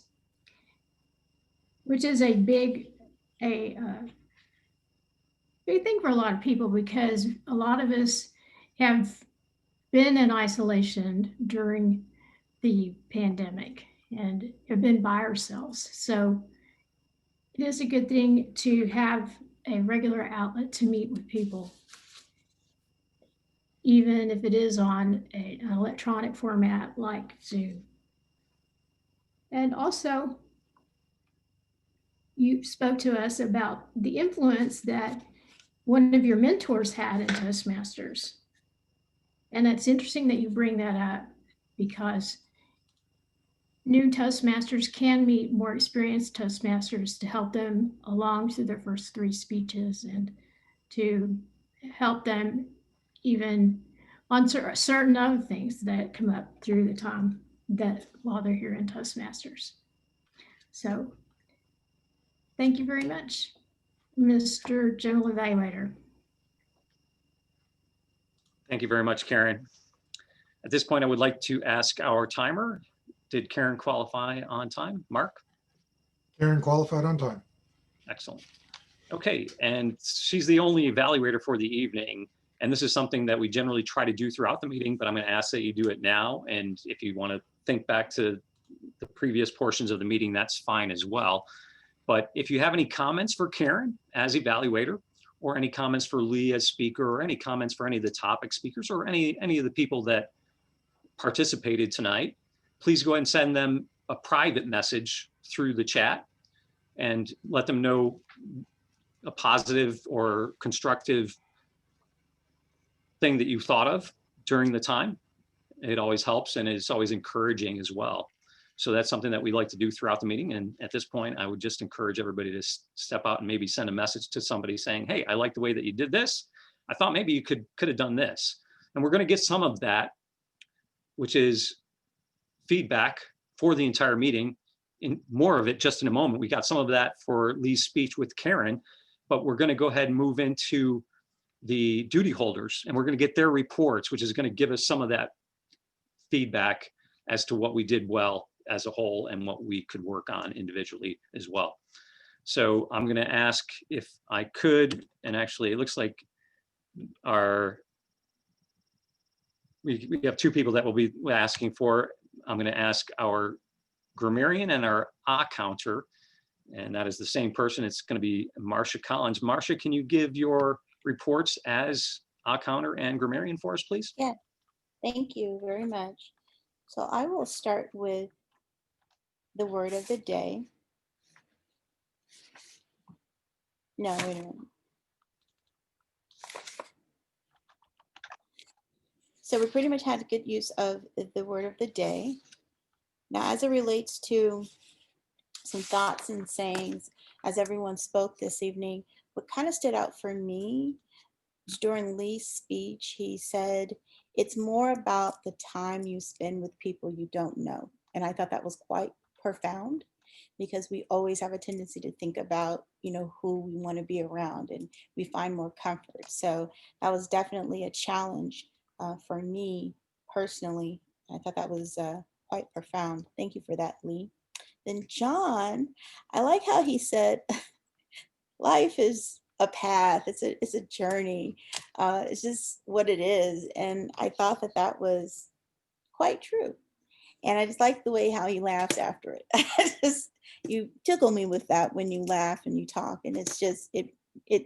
a big thing for a lot of people, because a lot of us have been in isolation during the pandemic and have been by ourselves. So it is a good thing to have a regular outlet to meet with people, even if it is on an electronic format like Zoom. And also, you spoke to us about the influence that one of your mentors had in Toastmasters. And it's interesting that you bring that up, because new Toastmasters can meet more experienced Toastmasters to help them along through their first 3 speeches, and to help them even on certain other things that come up through the time that while they're here in Toastmasters. So thank you very much, Mr. General Evaluator. Thank you very much, Karen. At this point, I would like to ask our timer, did Karen qualify on time? Mark? Karen qualified on time. Excellent. Okay, and she's the only evaluator for the evening. And this is something that we generally try to do throughout the meeting, but I'm going to ask that you do it now. And if you want to think back to the previous portions of the meeting, that's fine as well. But if you have any comments for Karen as evaluator, or any comments for Lee as speaker, or any comments for any of the topic speakers, or any of the people that participated tonight, please go ahead and send them a private message through the chat and let them know a positive or constructive thing that you thought of during the time. It always helps, and it's always encouraging as well. So that's something that we like to do throughout the meeting. And at this point, I would just encourage everybody to step out and maybe send a message to somebody saying, hey, I like the way that you did this. I thought maybe you could have done this. And we're going to get some of that, which is feedback for the entire meeting. In more of it just in a moment. We got some of that for Lee's speech with Karen, but we're going to go ahead and move into the duty holders, and we're going to get their reports, which is going to give us some of that feedback as to what we did well as a whole and what we could work on individually as well. So I'm going to ask if I could, and actually it looks like we have two people that will be asking for. I'm going to ask our grammarian and our counter, and that is the same person. It's going to be Marcia Collins. Marcia, can you give your reports as counter and grammarian for us, please? Yeah, thank you very much. So I will start with the word of the day. No, wait a minute. So we pretty much had a good use of the word of the day. Now, as it relates to some thoughts and sayings, as everyone spoke this evening, what kind of stood out for me was during Lee's speech, he said, it's more about the time you spend with people you don't know. And I thought that was quite profound, because we always have a tendency to think about, who we want to be around, and we find more comfort. So that was definitely a challenge for me personally. I thought that was quite profound. Thank you for that, Lee. Then John, I like how he said, life is a path. It's a journey. It's just what it is. And I thought that was quite true. And I just like the way how he laughs after it. You tickle me with that when you laugh and you talk. And it's just, it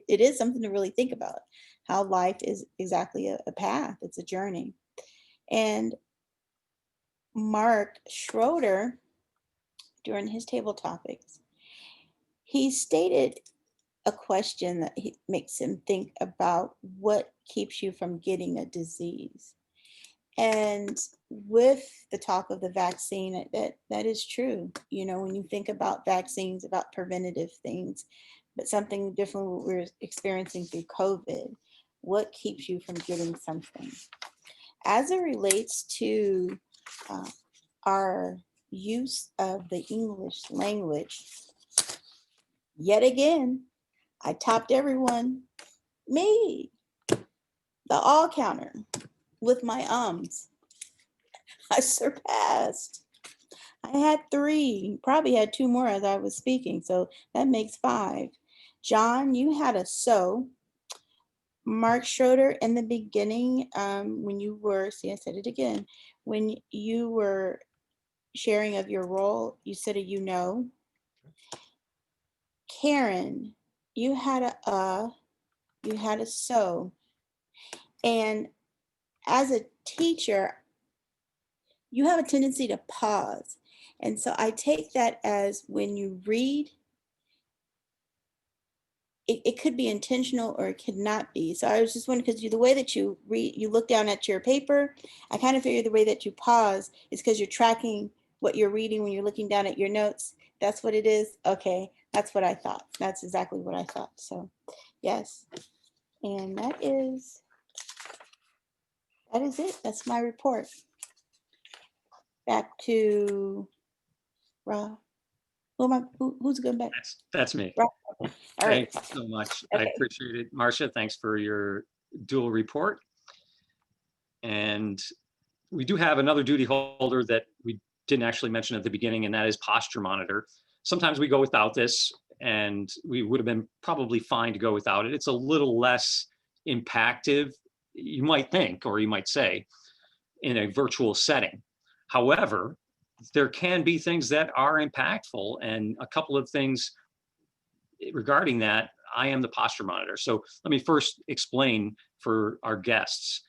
is something to really think about, how life is exactly a path. It's a journey. And Mark Schroeder, during his table topics, he stated a question that makes him think about what keeps you from getting a disease. And with the talk of the vaccine, that is true. When you think about vaccines, about preventative things, but something different what we're experiencing through COVID, what keeps you from getting something? As it relates to our use of the English language, yet again, I topped everyone, me, the all counter, with my ums. I surpassed. I had 3, probably had 2 more as I was speaking, so that makes 5. John, you had a so. Mark Schroeder, in the beginning, when you were, see, I said it again, when you were sharing of your role, you said a Karen, you had you had a so. And as a teacher, you have a tendency to pause. And so I take that as when you read, it could be intentional or it could not be. So I was just wondering, because the way that you read, you look down at your paper, I kind of figure the way that you pause is because you're tracking what you're reading when you're looking down at your notes. That's what it is. Okay, that's what I thought. That's exactly what I thought. So yes, and that is it. That's my report. Back to Rob. Who's going back? That's me. Rob. All right. Thank you so much. Okay. I appreciate it. Marcia, thanks for your dual report. And we do have another duty holder that we didn't actually mention at the beginning, and that is posture monitor. Sometimes we go without this, and we would have been probably fine to go without it. It's a little less impactful, you might think, or you might say, in a virtual setting. However, there can be things that are impactful, and a couple of things regarding that. I am the posture monitor. So let me first explain for our guests.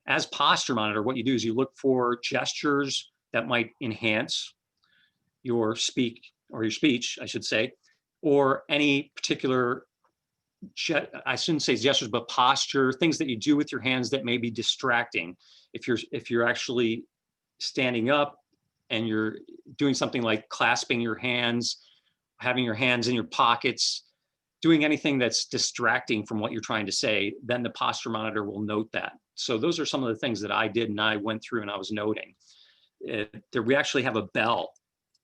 As posture monitor, what you do is you look for gestures that might enhance your speech, I should say, or any particular, I shouldn't say gestures, but posture, things that you do with your hands that may be distracting. If you're actually standing up and you're doing something like clasping your hands, having your hands in your pockets, doing anything that's distracting from what you're trying to say, then the posture monitor will note that. So those are some of the things that I did and I went through and I was noting. We actually have a bell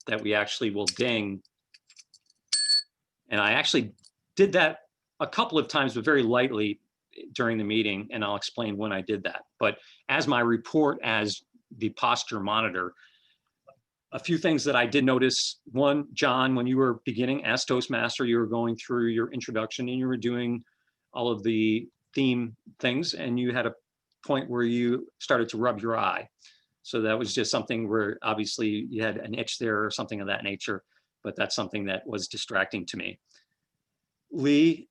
that we actually will ding. And I actually did that a couple of times, but very lightly during the meeting, and I'll explain when I did that. But as my report as the posture monitor, a few things that I did notice. One, John, when you were beginning as Toastmaster, you were going through your introduction and you were doing all of the theme things, and you had a point where you started to rub your eye. So that was just something where obviously you had an itch there or something of that nature, but that's something that was distracting to me. Lee,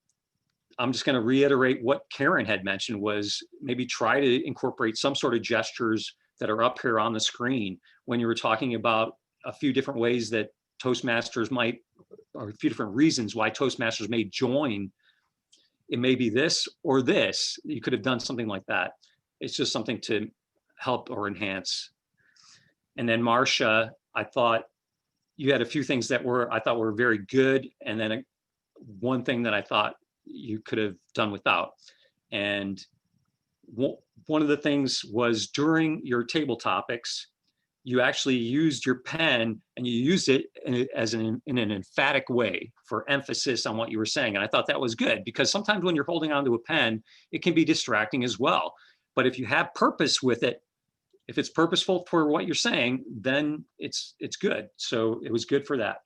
I'm just going to reiterate what Karen had mentioned, was maybe try to incorporate some sort of gestures that are up here on the screen when you were talking about a few different ways that Toastmasters might, or a few different reasons why Toastmasters may join. It may be this or this. You could have done something like that. It's just something to help or enhance. And then Marcia, I thought you had a few things that I thought were very good. And then one thing that I thought you could have done without. And one of the things was during your table topics, you actually used your pen and you used it in an emphatic way for emphasis on what you were saying. And I thought that was good, because sometimes when you're holding onto a pen, it can be distracting as well. But if you have purpose with it, if it's purposeful for what you're saying, then it's good. So it was good for that.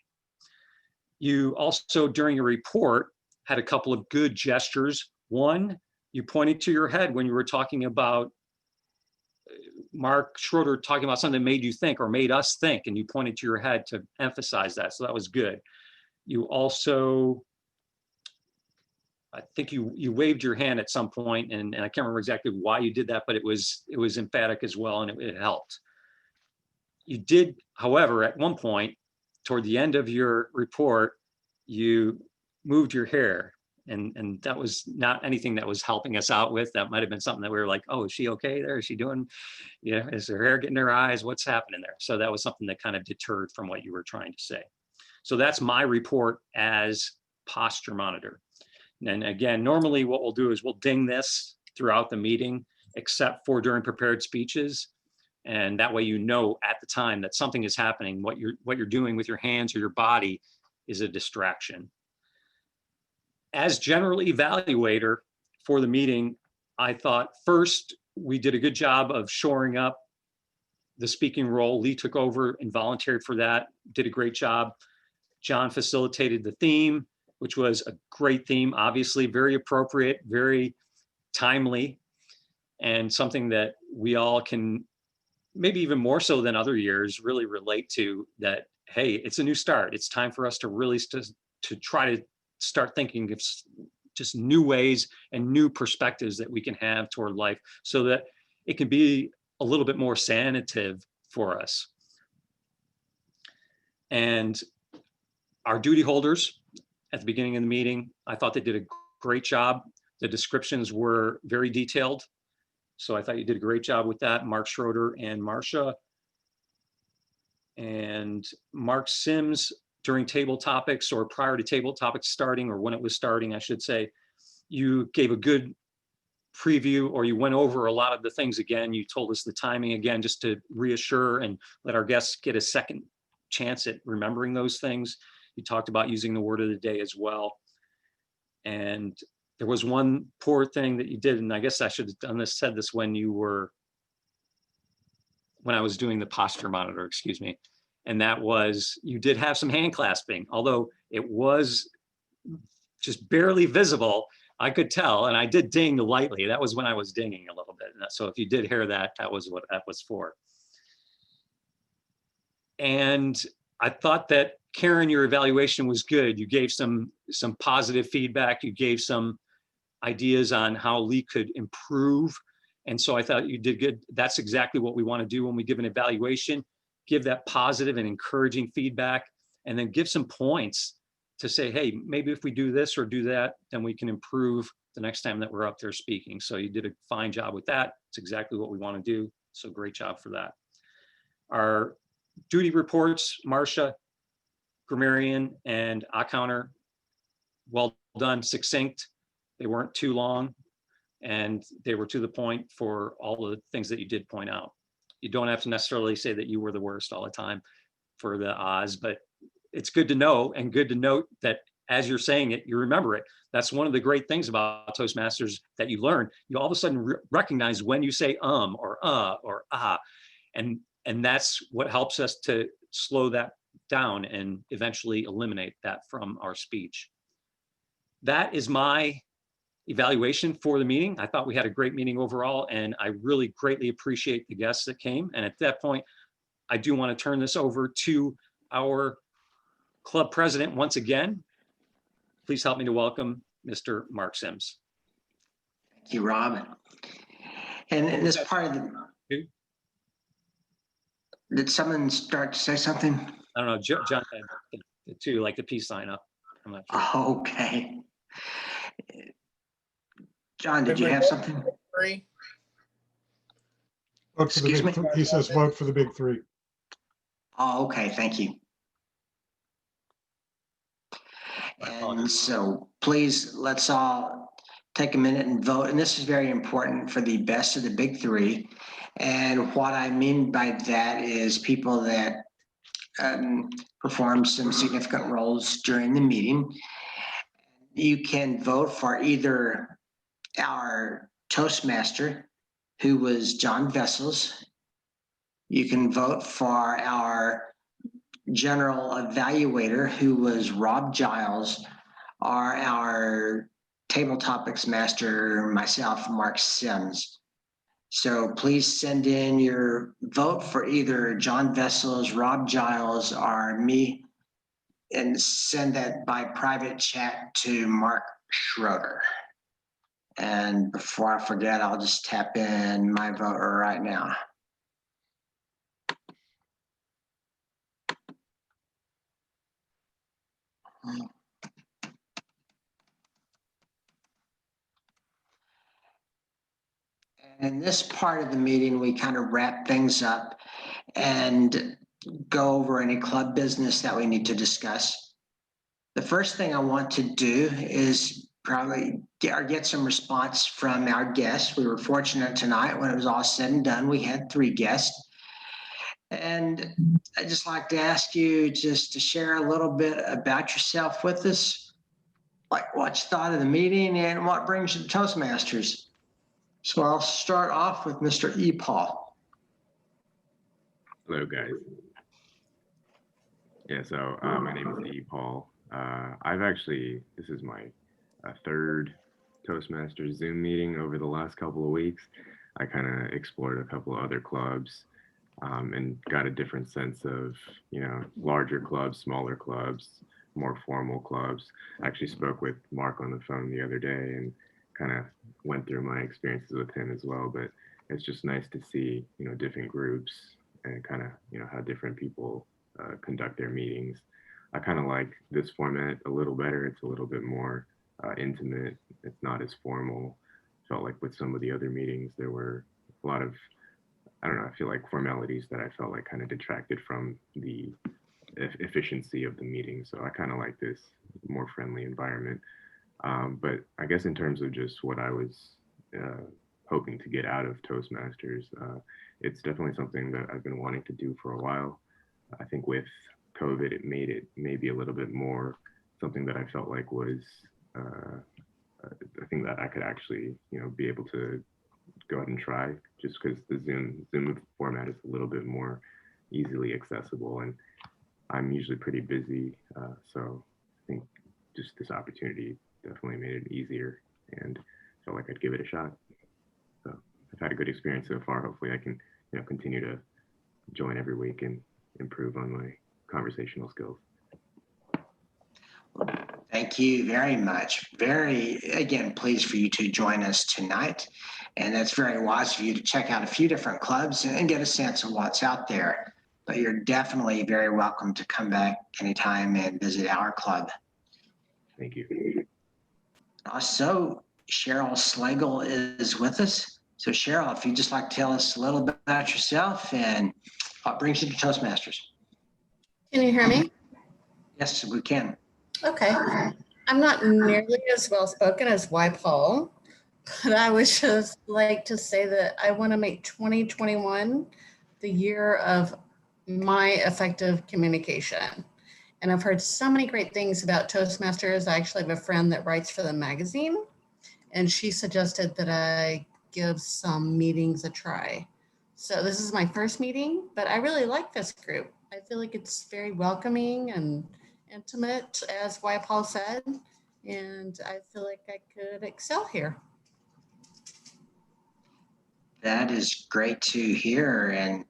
You also, during your report, had a couple of good gestures. One, you pointed to your head when you were talking about Mark Schroeder talking about something that made you think or made us think, and you pointed to your head to emphasize that. So that was good. You also, I think you waved your hand at some point, and I can't remember exactly why you did that, but it was emphatic as well, and it helped. You did, however, at one point, toward the end of your report, you moved your hair, and that was not anything that was helping us out with. That might have been something that we were like, oh, is she okay there? Is she doing, is her hair getting in her eyes? What's happening there? So that was something that kind of deterred from what you were trying to say. So that's my report as posture monitor. And again, normally what we'll do is we'll ding this throughout the meeting, except for during prepared speeches. And that way, at the time that something is happening, what you're doing with your hands or your body is a distraction. As general evaluator for the meeting, I thought first we did a good job of shoring up the speaking role. Lee took over and volunteered for that, did a great job. John facilitated the theme, which was a great theme, obviously very appropriate, very timely, and something that we all can, maybe even more so than other years, really relate to. That, hey, it's a new start. It's time for us to really to try to start thinking of just new ways and new perspectives that we can have toward life, so that it can be a little bit more sanative for us. And our duty holders at the beginning of the meeting, I thought they did a great job. The descriptions were very detailed. So I thought you did a great job with that, Mark Schroeder and Marcia. And Mark Sims, during table topics or prior to table topics starting, or when it was starting, I should say, you gave a good preview, or you went over a lot of the things again. You told us the timing again, just to reassure and let our guests get a second chance at remembering those things. You talked about using the word of the day as well. And there was one poor thing that you did, and I guess I should have said this when you were when I was doing the posture monitor, excuse me. And that was, you did have some hand clasping, although it was just barely visible. I could tell, and I did ding lightly. That was when I was dinging a little bit. So if you did hear that, that was what that was for. And I thought that, Karen, your evaluation was good. You gave some positive feedback. You gave some ideas on how Lee could improve. And so I thought you did good. That's exactly what we want to do when we give an evaluation. Give that positive and encouraging feedback, and then give some points to say, hey, maybe if we do this or do that, then we can improve the next time that we're up there speaking. So you did a fine job with that. It's exactly what we want to do. So great job for that. Our duty reports, Marcia, grammarian, and counter, well done, succinct. They weren't too long, and they were to the point for all the things that you did point out. You don't have to necessarily say that you were the worst all the time for the Oz, but it's good to know, and good to note that as you're saying it, you remember it. That's one of the great things about Toastmasters that you learn. You all of a sudden recognize when you say or ah, and that's what helps us to slow that down and eventually eliminate that from our speech. That is my evaluation for the meeting. I thought we had a great meeting overall, and I really greatly appreciate the guests that came. And at that point, I do want to turn this over to our club president once again. Please help me to welcome Mr. Mark Sims. Thank you, Rob. And in this part of Who? did someone start to say something? I don't know, John, the two, like the peace sign up. I'm not sure. Okay. John, did you have something? Three. Vote for the Excuse big me? He says vote for the big three. Oh, okay, thank you. And so please, let's all take a minute and vote. And this is very important for the best of the big three. And what I mean by that is people that perform some significant roles during the meeting. You can vote for either our Toastmaster, who was John Vessels. You can vote for our general evaluator, who was Rob Giles, or our table topics master, myself, Mark Sims. So please send in your vote for either John Vessels, Rob Giles, or me, and send that by private chat to Mark Schroeder. And before I forget, I'll just tap in my vote right now. In this part of the meeting, we kind of wrap things up and go over any club business that we need to discuss. The first thing I want to do is probably get some response from our guests. We were fortunate tonight, when it was all said and done, we had 3 guests. And I'd just like to ask you just to share a little bit about yourself with us, like what you thought of the meeting and what brings you to Toastmasters. So I'll start off with Mr. E. Paul. Hello, guys. Yeah, so my name is E. Paul. This is my 3rd Toastmasters Zoom meeting over the last couple of weeks. I kind of explored a couple of other clubs and got a different sense of, larger clubs, smaller clubs, more formal clubs. I actually spoke with Mark on the phone the other day and kind of went through my experiences with him as well. But it's just nice to see, different groups and kind of, how different people conduct their meetings. I kind of like this format a little better. It's a little bit more intimate. It's not as formal. Felt like with some of the other meetings, there were a lot of, I don't know, I feel like formalities that I felt like kind of detracted from the efficiency of the meeting. So I kind of like this more friendly environment. But I guess in terms of just what I was hoping to get out of Toastmasters, it's definitely something that I've been wanting to do for a while. I think with COVID, it made it maybe a little bit more something that I felt like was a thing that I could actually, be able to go ahead and try, just because the Zoom format is a little bit more easily accessible, and I'm usually pretty busy, so I think just this opportunity definitely made it easier, and felt like I'd give it a shot. So I've had a good experience so far. Hopefully I can, continue to join every week and improve on my conversational skills. Thank you very much. Very, again, pleased for you to join us tonight. And that's very wise of you to check out a few different clubs and get a sense of what's out there. But you're definitely very welcome to come back anytime and visit our club. Thank you. Also, Cheryl Slagle is with us. So Cheryl, if you'd just like to tell us a little bit about yourself and what brings you to Toastmasters. Can you hear me? Yes, we can. Okay. I'm not nearly as well spoken as Paul, but I would just like to say that I want to make 2021 the year of my effective communication. And I've heard so many great things about Toastmasters. I actually have a friend that writes for the magazine, and she suggested that I give some meetings a try. So this is my first meeting, but I really like this group. I feel like it's very welcoming and intimate, as Paul said, and I feel like I could excel here. That is great to hear and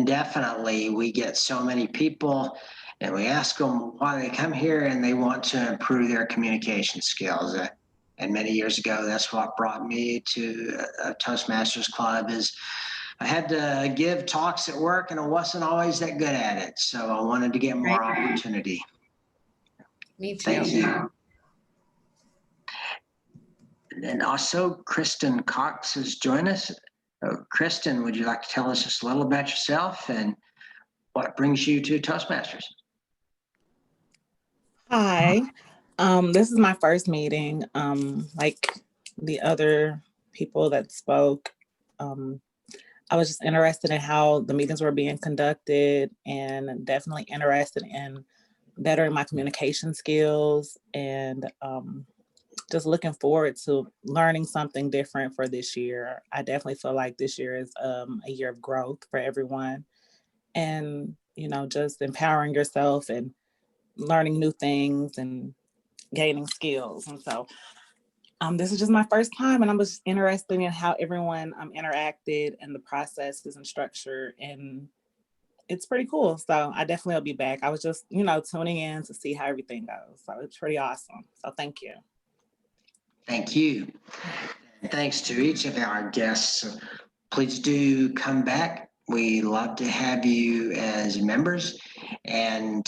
definitely we get so many people and we ask them why they come here and they want to improve their communication skills. And many years ago, that's what brought me to a Toastmasters club is I had to give talks at work and I wasn't always that good at it. So I wanted to get more opportunity. Me too. Thank you. And then also Kristen Cox has joined us. Kristen, would you like to tell us just a little about yourself and what brings you to Toastmasters? Hi, this is my first meeting. Like the other people that spoke, I was just interested in how the meetings were being conducted and definitely interested in bettering my communication skills and just looking forward to learning something different for this year. I definitely feel like this year is a year of growth for everyone and, just empowering yourself and learning new things and gaining skills. And so this is just my first time and I was interested in how everyone interacted and the processes and structure, and it's pretty cool. So I definitely will be back. I was just, tuning in to see how everything goes. So it's pretty awesome. So thank you. Thank you. Thanks to each of our guests. Please do come back. We love to have you as members. And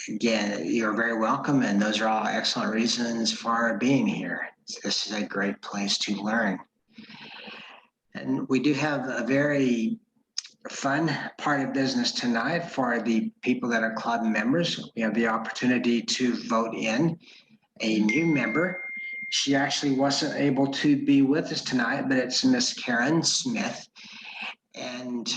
again, you're very welcome. And those are all excellent reasons for being here. This is a great place to learn. And we do have a very fun part of business tonight for the people that are club members. We have the opportunity to vote in a new member. She actually wasn't able to be with us tonight, but it's Miss Karen Smith. And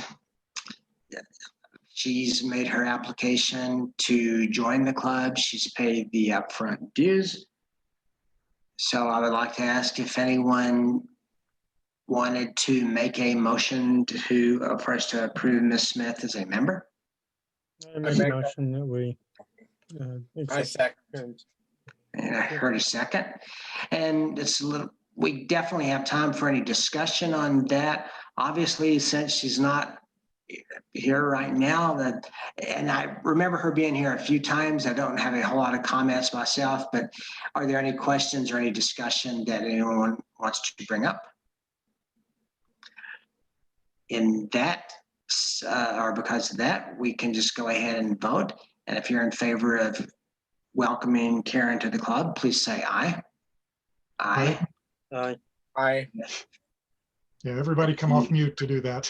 she's made her application to join the club. She's paid the upfront dues. So I would like to ask if anyone wanted to make a motion for us to approve Miss Smith as a member. I make a motion that we I accept. second. And I heard a second. And it's a little, we definitely have time for any discussion on that. Obviously, since she's not here right now, and I remember her being here a few times. I don't have a whole lot of comments myself, but are there any questions or any discussion that anyone wants to bring up? In that, or because of that, we can just go ahead and vote. And if you're in favor of welcoming Karen to the club, please say aye. Aye. Aye. Aye. Yeah, everybody come off mute to do that.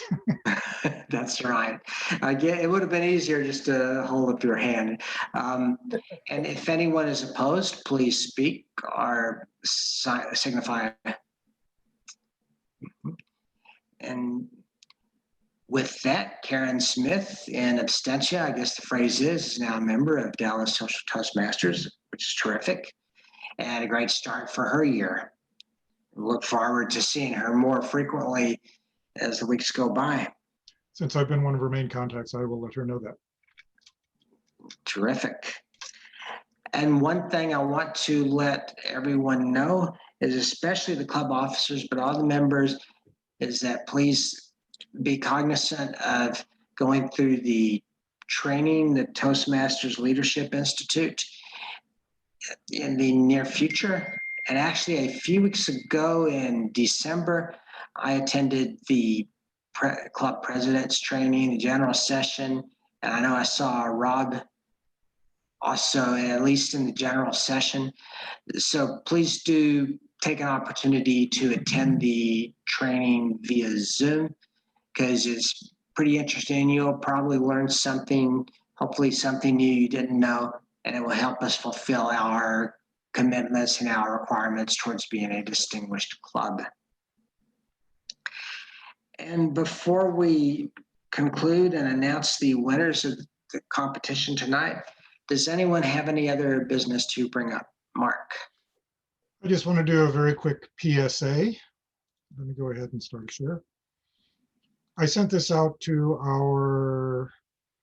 That's right. Again, it would have been easier just to hold up your hand. And if anyone is opposed, please speak or signify. And with that, Karen Smith in absentia, I guess the phrase is now a member of Dallas Social Toastmasters, which is terrific and a great start for her year. Look forward to seeing her more frequently as the weeks go by. Since I've been one of her main contacts, I will let her know that. Terrific. And one thing I want to let everyone know is, especially the club officers, but all the members, is that please be cognizant of going through the training, the Toastmasters Leadership Institute in the near future. And actually a few weeks ago in December, I attended the club president's training, the general session. And I know I saw Rob also, at least in the general session. So please do take an opportunity to attend the training via Zoom, because it's pretty interesting. You'll probably learn something, hopefully something new you didn't know, and it will help us fulfill our commitments and our requirements towards being a distinguished club. And before we conclude and announce the winners of the competition tonight, does anyone have any other business to bring up? Mark. I just want to do a very quick PSA. Let me go ahead and start share. I sent this out to our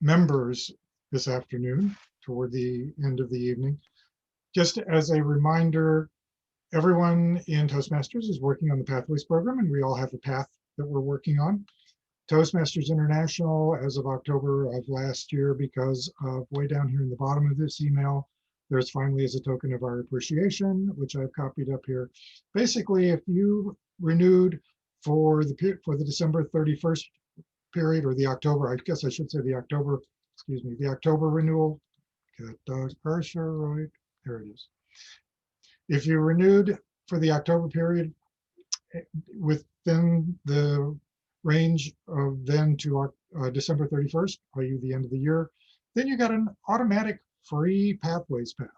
members this afternoon toward the end of the evening. Just as a reminder, everyone in Toastmasters is working on the Pathways program, and we all have a path that we're working on. Toastmasters International, as of October of last year, because of way down here in the bottom of this email, there's finally, as a token of our appreciation, which I've copied up here. Basically, if you renewed for the December 31st period, or the October, I guess I should say the October, excuse me, the October renewal. Get the cursor right, there it is. If you renewed for the October period within the range of then to December 31st, i.e. the end of the year, then you got an automatic free Pathways path.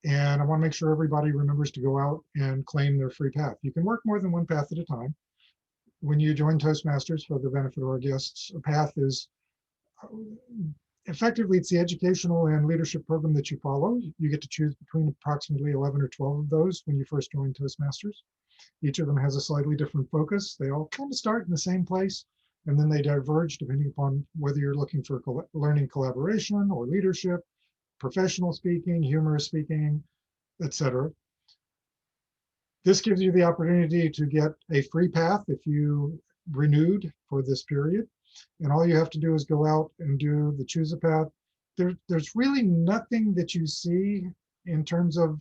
And I want to make sure everybody remembers to go out and claim their free path. You can work more than one path at a time. When you join Toastmasters, for the benefit of our guests, a path is effectively, it's the educational and leadership program that you follow. You get to choose between approximately 11 or 12 of those when you first join Toastmasters. Each of them has a slightly different focus. They all kind of start in the same place, and then they diverge depending upon whether you're looking for learning collaboration or leadership, professional speaking, humorous speaking, etc. This gives you the opportunity to get a free path if you renewed for this period. And all you have to do is go out and do the choose a path. There's really nothing that you see in terms of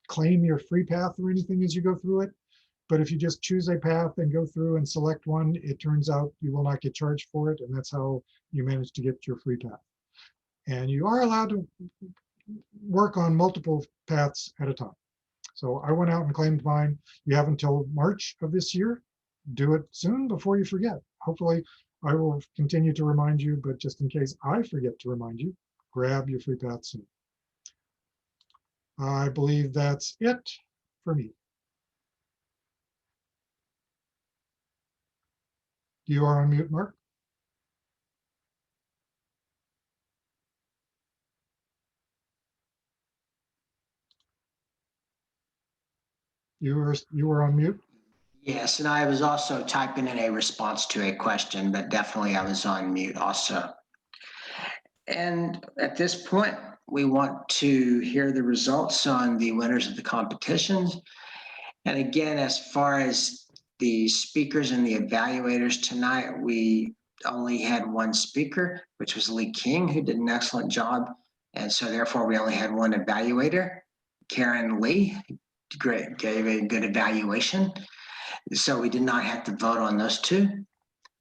claim your free path or anything as you go through it. But if you just choose a path and go through and select one, it turns out you will not get charged for it. And that's how you manage to get your free path. And you are allowed to work on multiple paths at a time. So I went out and claimed mine. You have until March of this year. Do it soon before you forget. Hopefully, I will continue to remind you, but just in case I forget to remind you, grab your free path soon. I believe that's it for me. You are on mute, Mark. You were on mute. Yes, and I was also typing in a response to a question, but definitely I was on mute also. And at this point, we want to hear the results on the winners of the competitions. And again, as far as the speakers and the evaluators tonight, we only had one speaker, which was Lee King, who did an excellent job. And so therefore we only had one evaluator, Karen Lee, gave a good evaluation. So we did not have to vote on those two,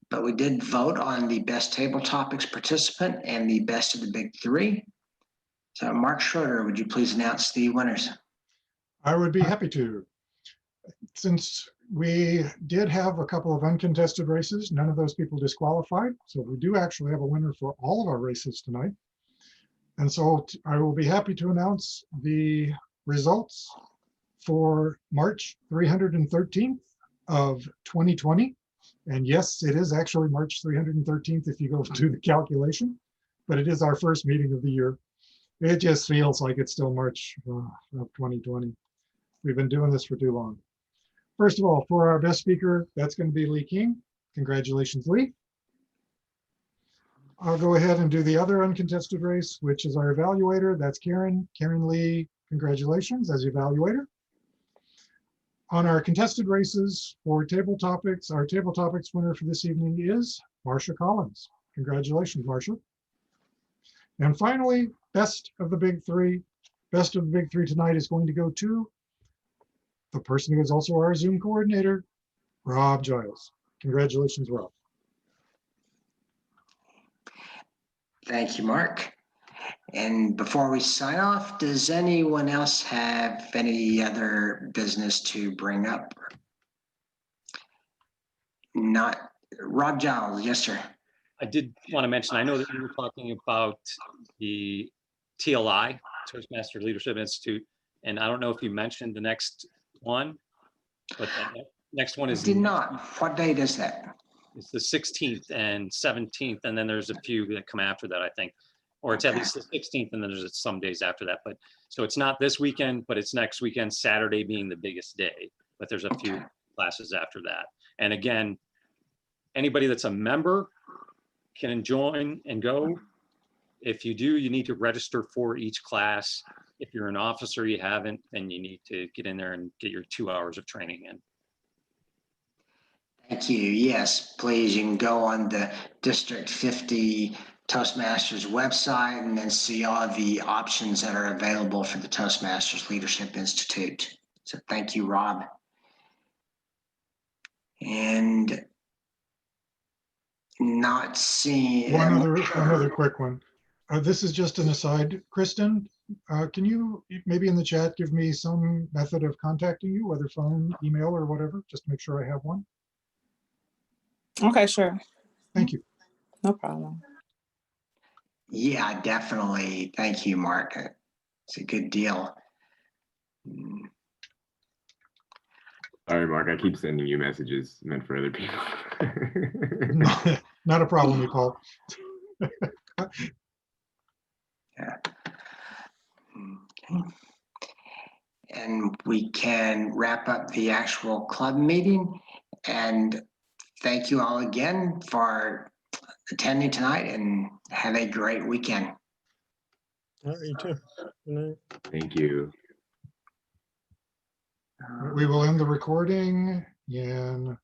but we did vote on the best table topics participant and the best of the big three. So Mark Schroeder, would you please announce the winners? I would be happy to. Since we did have a couple of uncontested races, none of those people disqualified. So we do actually have a winner for all of our races tonight. And so I will be happy to announce the results for March 313th of 2020. And yes, it is actually March 313th if you go do the calculation, but it is our first meeting of the year. It just feels like it's still March of 2020. We've been doing this for too long. first of all, for our best speaker, that's going to be Lee King. Congratulations, Lee. I'll go ahead and do the other uncontested race, which is our evaluator. That's Karen. Karen Lee, congratulations as evaluator. On our contested races for table topics, our table topics winner for this evening is Marsha Collins. Congratulations, Marsha. And finally, best of the big three. Best of the big three tonight is going to go to the person who is also our Zoom coordinator, Rob Giles. Congratulations, Rob. Thank you, Mark. And before we sign off, does anyone else have any other business to bring up? Not, Rob Giles, yes, sir. I did want to mention, I know that you were talking about the TLI, Toastmaster Leadership Institute, and I don't know if you mentioned the next one, but the next one is Did not. What date is that? it's the 16th and 17th, and then there's a few that come after that, I think. Or it's at least the 16th, and then there's some days after that. But so it's not this weekend, but it's next weekend, Saturday being the biggest day. But there's a few classes after that. And again, anybody that's a member can join and go. If you do, you need to register for each class. If you're an officer, you haven't, then you need to get in there and get your 2 hours of training in. Thank you. Yes, please. You can go on the District 50 Toastmasters website and then see all the options that are available for the Toastmasters Leadership Institute. So thank you, Rob. And not seeing. One other quick one. This is just an aside. Kristen, can you maybe in the chat give me some method of contacting you, whether phone, email, or whatever, just to make sure I have one? Okay, sure. Thank you. No problem. Yeah, definitely. Thank you, Mark. It's a good deal. Sorry, Mark, I keep sending you messages meant for other people. Not a problem, Paul. Yeah. Okay. And we can wrap up the actual club meeting. And thank you all again for attending tonight and have a great weekend. All right, you too. Good night. Thank you. We will end the recording in